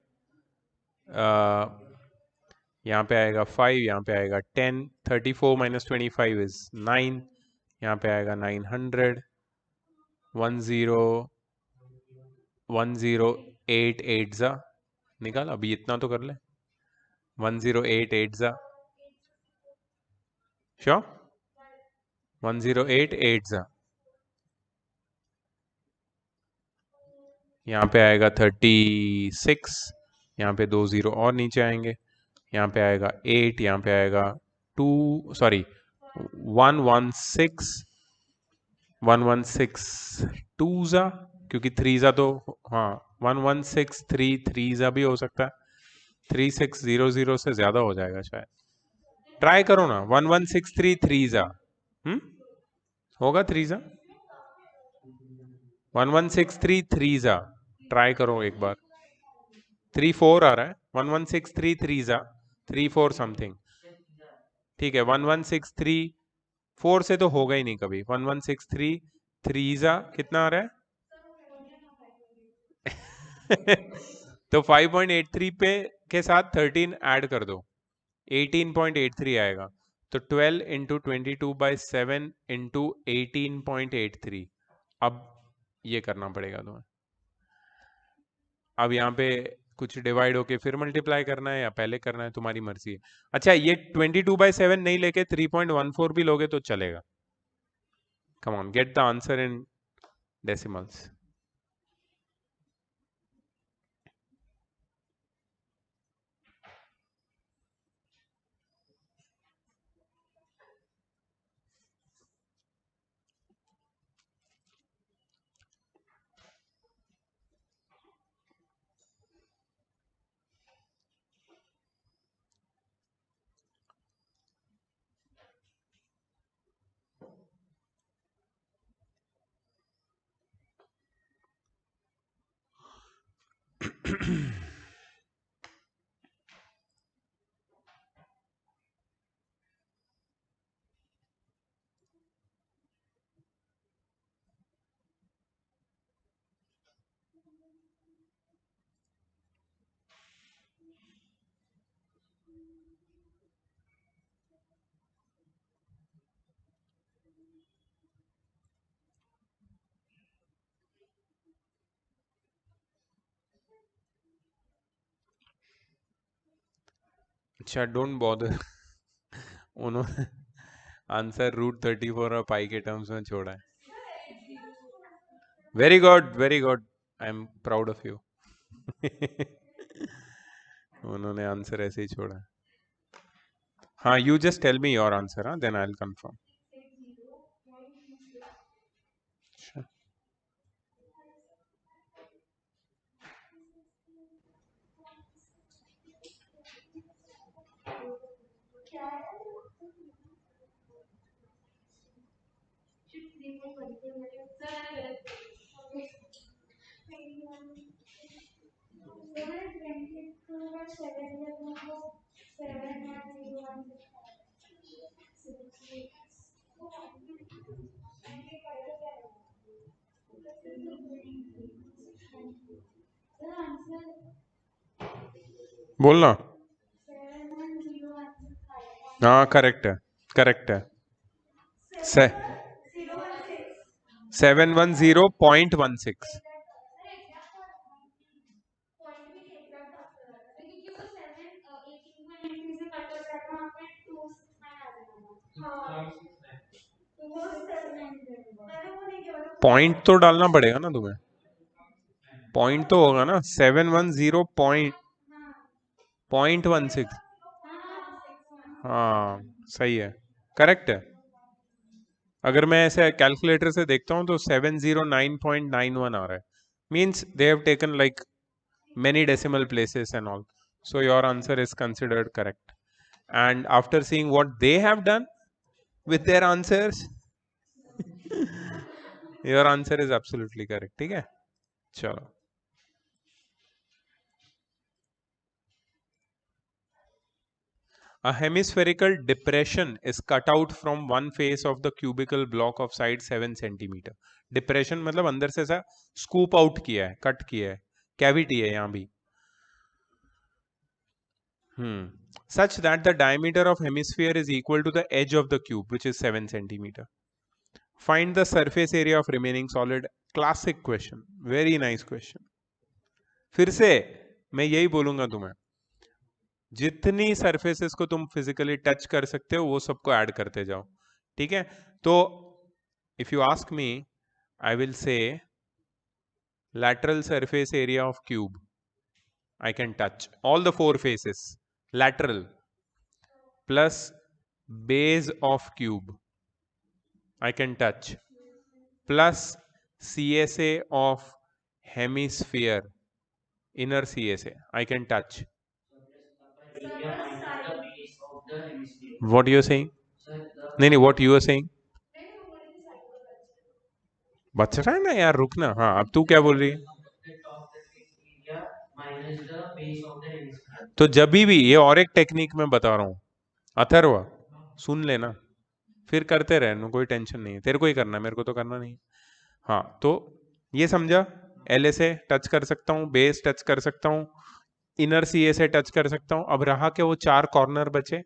यहाँ पे आएगा 5, यहाँ पे आएगा 10, 34 minus 25 is 9, यहाँ पे आएगा 900, 1088 जा निकाल, अभी इतना तो कर ले। 1088 जा श्योर, 1088 जा, यहाँ पे आएगा 36, यहाँ पे 2 0 और नीचे आएंगे, यहाँ पे आएगा 8, यहाँ पे आएगा 2 सॉरी 116, 116 2 जा, क्योंकि 3 जा तो हाँ 1163 3 जा भी हो सकता है, 3600 से ज्यादा हो जाएगा शायद, ट्राई करो ना। 1163 3 जा होगा 3 जा, 1163 3 जा, ट्राई करो एक बार। 3 4 आ रहा है, 1163 3 जा 3 4 समथिंग, ठीक है 1163 4 से तो होगा ही नहीं कभी। 1163 3 जा कितना आ रहा है तो 5.83 पे के साथ 13 ऐड कर दो, 18.83 आएगा। तो 12 इंटू 22/7 इंटू 18.83, अब ये करना पड़ेगा तुम्हें। अब यहाँ पे कुछ डिवाइड होके फिर मल्टीप्लाई करना है या पहले करना है, तुम्हारी मर्जी है। अच्छा ये 22/7 नहीं लेके 3.14 भी लोगे तो चलेगा। Come on, get the answer in decimals. अच्छा डोंट बॉदर उन्होंने आंसर √34 और पाई के टर्म्स में छोड़ा है। Very good very good, I am proud of you. उन्होंने आंसर ऐसे ही छोड़ा है। हाँ you just tell me your answer, हाँ देन आई विल कंफर्म। बोलना। हाँ करेक्ट है, करेक्ट है। 710.16। पॉइंट तो डालना पड़ेगा ना तुम्हें, पॉइंट तो होगा ना, 710.16। हाँ सही है, करेक्ट है। अगर मैं ऐसे कैलकुलेटर से देखता हूँ तो 709.91 आ रहा है, means they have taken like many decimal places and all. So your answer is considered correct. And after seeing what they have done with their answers, your answer is absolutely correct. ठीक है, चलो। A hemispherical depression is cut out from one face of the cubical block of side 7 centimeter. Depression मतलब अंदर से ऐसा स्कूप आउट किया है, कट किया है, कैविटी है यहां भी। Such that the diameter of hemisphere is equal to the edge of the cube, which is 7 centimeter. Find the surface area of remaining solid. Classic question, very nice question. फिर से मैं यही बोलूंगा तुम्हें, जितनी सरफेसेस को तुम फिजिकली टच कर सकते हो वो सबको ऐड करते जाओ। ठीक है, तो if you ask me, I will say lateral surface area of cube, I can touch all the 4 faces, lateral plus base of cube I can touch, plus CSA of hemisphere, inner CSA I can touch. What you are saying? नहीं, what you are saying? बच रहा है ना यार, रुकना। हाँ, अब तू क्या बोल रही है? तो जब भी ये और एक टेक्निक मैं बता रहा हूँ, अथर्व सुन लेना, फिर करते रहना, कोई टेंशन नहीं है, तेरे को ही करना है, मेरे को तो करना नहीं। हाँ, तो ये समझा, एल से टच कर सकता हूँ, बेस टच कर सकता हूँ, इनर सी से टच कर सकता हूँ। अब रहा के वो 4 कॉर्नर बचे,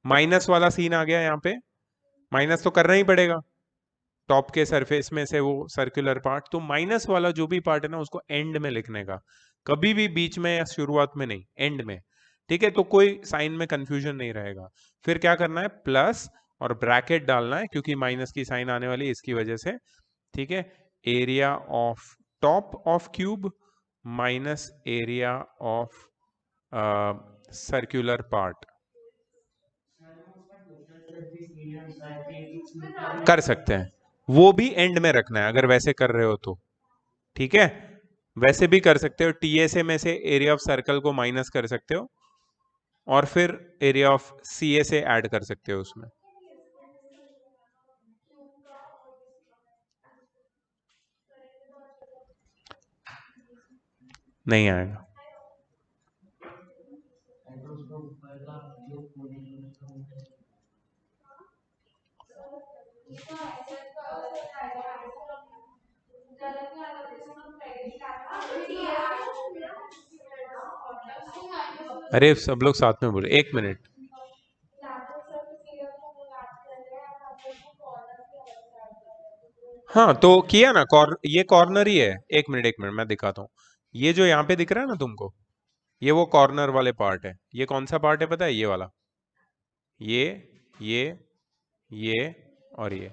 माइनस वाला सीन आ गया यहाँ पे, माइनस तो करना ही पड़ेगा टॉप के सरफेस में से वो सर्कुलर पार्ट। तो माइनस वाला जो भी पार्ट है ना, उसको एंड में लिखने का, कभी भी बीच में या शुरुआत में नहीं, एंड में। ठीक है, तो कोई साइन में कंफ्यूजन नहीं रहेगा। फिर क्या करना है, प्लस और ब्रैकेट डालना है, क्योंकि माइनस की साइन आने वाली इसकी वजह से। ठीक है, area of top of cube minus area of circular part. कर सकते हैं, वो भी एंड में रखना है अगर वैसे कर रहे हो तो। ठीक है, वैसे भी कर सकते हो, टीएसए में से एरिया ऑफ सर्कल को माइनस कर सकते हो और फिर एरिया ऑफ सीएसए ऐड कर सकते हो उसमें। नहीं आएगा। अरे सब लोग साथ में बोले, 1 मिनट। हाँ, तो किया ना, ये कॉर्नर ही है। 1 मिनट मैं दिखाता हूँ। ये जो यहाँ पे दिख रहा है ना तुमको, ये वो कॉर्नर वाले पार्ट है। ये कौन सा पार्ट है पता है? ये वाला, ये ये ये और ये।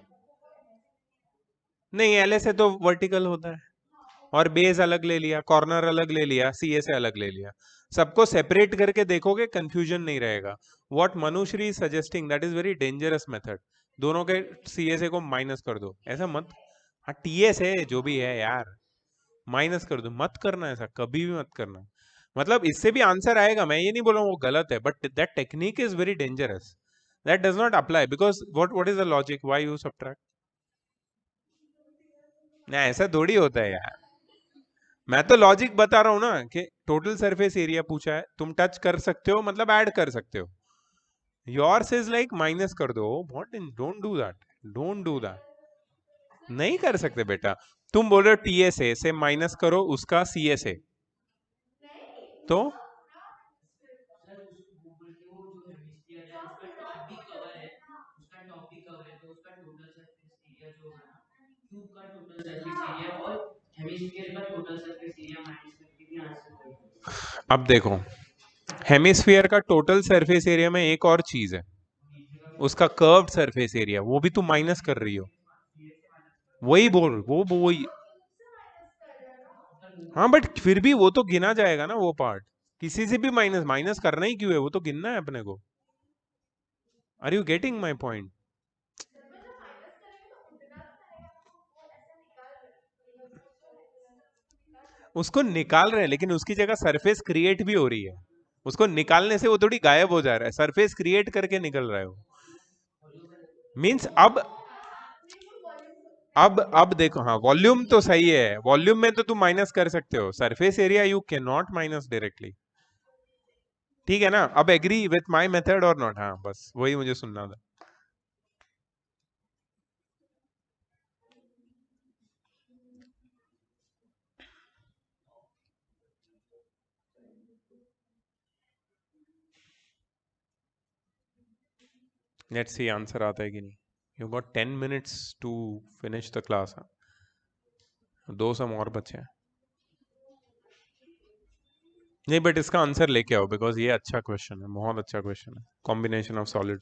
नहीं, एल से तो वर्टिकल होता है, और बेस अलग ले लिया, कॉर्नर अलग ले लिया, सीए से अलग ले लिया। सबको सेपरेट करके देखोगे कंफ्यूजन नहीं रहेगा। What Manushree suggesting, that is very dangerous method. दोनों के सीएसए को माइनस कर दो, ऐसा मत। हाँ, टीएस है जो भी है यार, माइनस कर दो, मत करना ऐसा, कभी भी मत करना। मतलब इससे भी आंसर आएगा, मैं ये नहीं बोल रहा हूँ वो गलत है, but that technique is very dangerous. That does not apply, because what is the logic, why you subtract? ना, ऐसा थोड़ी होता है यार। मैं तो लॉजिक बता रहा हूं ना, कि टोटल सरफेस एरिया पूछा है, तुम टच कर सकते हो मतलब ऐड कर सकते हो। योर्स इज लाइक माइनस कर दो, what, don't do that, don't do that. नहीं कर सकते बेटा। तुम बोल रहे हो टीएसए से माइनस करो उसका सीएसए, तो अब देखो, हेमिस्फीयर का टोटल सरफेस एरिया में एक और चीज है, उसका कर्व्ड सरफेस एरिया, वो भी तुम माइनस कर रही हो। वही बोल, वो वही। हाँ, बट फिर भी वो तो गिना जाएगा ना वो पार्ट। किसी से भी माइनस माइनस करना ही क्यों है, वो तो गिनना है अपने को। Are you getting my point? उसको निकाल रहे हैं, लेकिन उसकी जगह सरफेस क्रिएट भी हो रही है। उसको निकालने से वो थोड़ी गायब हो जा रहा है, सरफेस क्रिएट करके निकल रहा है वो। मीन्स अब अब देखो, हाँ वॉल्यूम तो सही है, वॉल्यूम में तो तुम माइनस कर सकते हो, surface area you can not minus directly. ठीक है ना? अब एग्री विथ माय मेथड और नॉट? हाँ बस वही मुझे सुनना था। लेट्स सी आंसर आता है कि नहीं। You got 10 minutes to finish the class. दो सम और बचे हैं। नहीं बट इसका आंसर लेके आओ, बिकॉज ये अच्छा क्वेश्चन है, बहुत अच्छा क्वेश्चन है, combination of solid.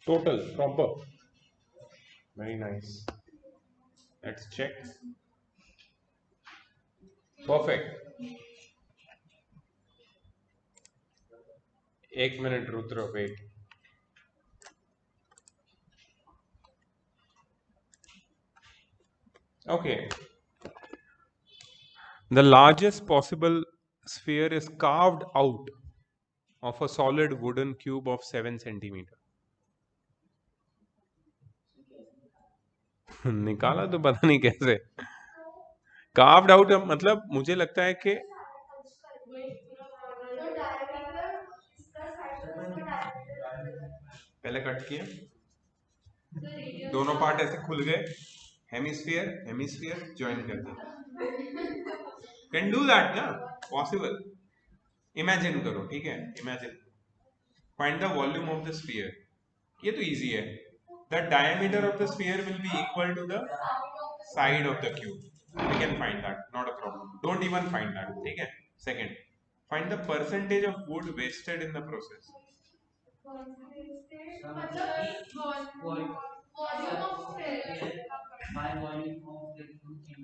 Total proper, very nice, let's check. Perfect. 1 minute Rudra, wait. Okay, the largest possible sphere is carved out of a solid wooden cube of 7 centimeter. निकाला तो पता नहीं कैसे। कार्व्ड आउट मतलब मुझे लगता है कि पहले कट किया, दोनों पार्ट ऐसे खुल गए, हेमिस्फीयर हेमिस्फीयर ज्वाइन कर दिया। कैन डू दैट ना, पॉसिबल। इमेजिन करो, ठीक है, imagine. Find the volume of the sphere. ये तो इजी है। The diameter of the sphere will be equal to the side of the cube. We can find that, not a problem, don't even find that, ठीक है। Second, find the percentage of wood wasted in the process.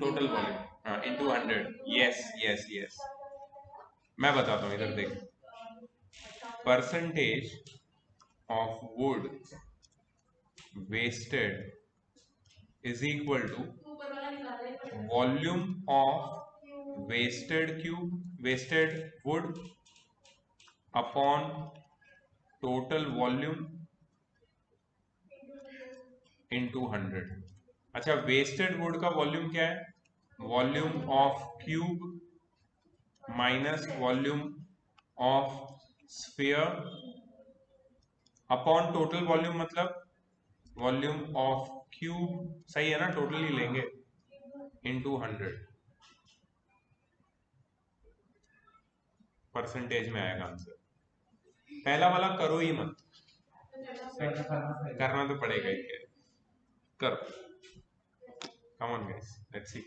Total volume into 100। Yes yes yes, मैं बताता हूँ, इधर देख। Percentage of would wasted is equal to volume of wasted wood upon total volume into 100। अच्छा, वेस्टेड वुड का वॉल्यूम क्या है? Volume of cube minus volume of sphere upon total volume, मतलब वॉल्यूम ऑफ क्यूब, सही है ना, टोटल ही लेंगे, इनटू 100। परसेंटेज में आएगा आंसर। पहला वाला करो ही मत, करना तो पड़ेगा ही, करो। Come on guys, let's see.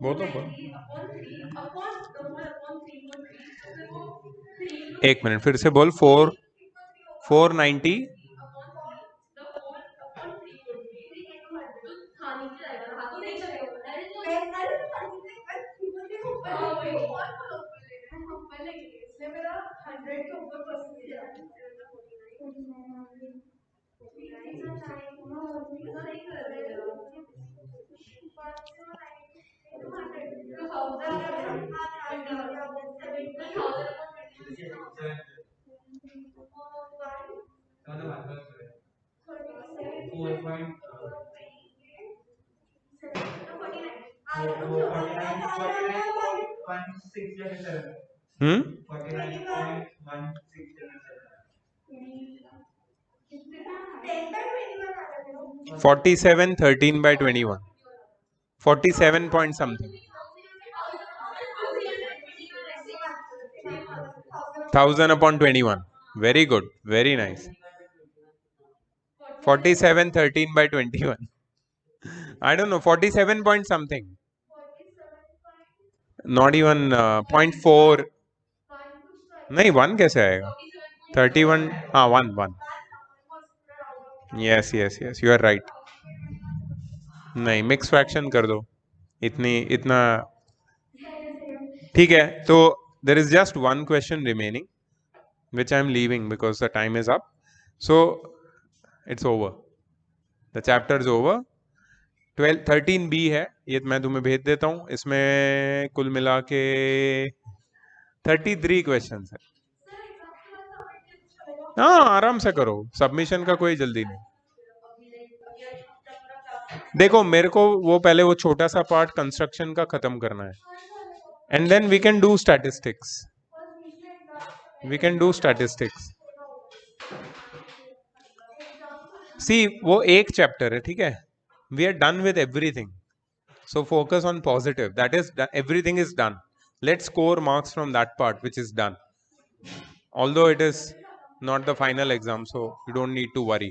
वो तो एक मिनट फिर से बोल 490 47 13 by 21 47 point something 1000 upon 21 very good very nice 47 13 by 21 I don't know 47 point something not even 0.4 नहीं 1 कैसे आएगा 31 हाँ 1 yes yes yes you are right नहीं मिक्स फ्रैक्शन कर दो इतना ठीक है तो there is just one question remaining which I am leaving because the time is up so it's over the chapter is over 13B है ये मैं तुम्हें भेज देता हूँ इसमें कुल मिला के 33 क्वेश्चंस है हाँ आराम से करो सबमिशन का कोई जल्दी नहीं देखो मेरे को वो पहले वो छोटा सा पार्ट कंस्ट्रक्शन का खत्म करना है and then we can do statistics see वो एक चैप्टर है ठीक है we are done with everything so focus on positive that is everything is done let's score marks from that part which is done although it is not the final exam so you don't need to worry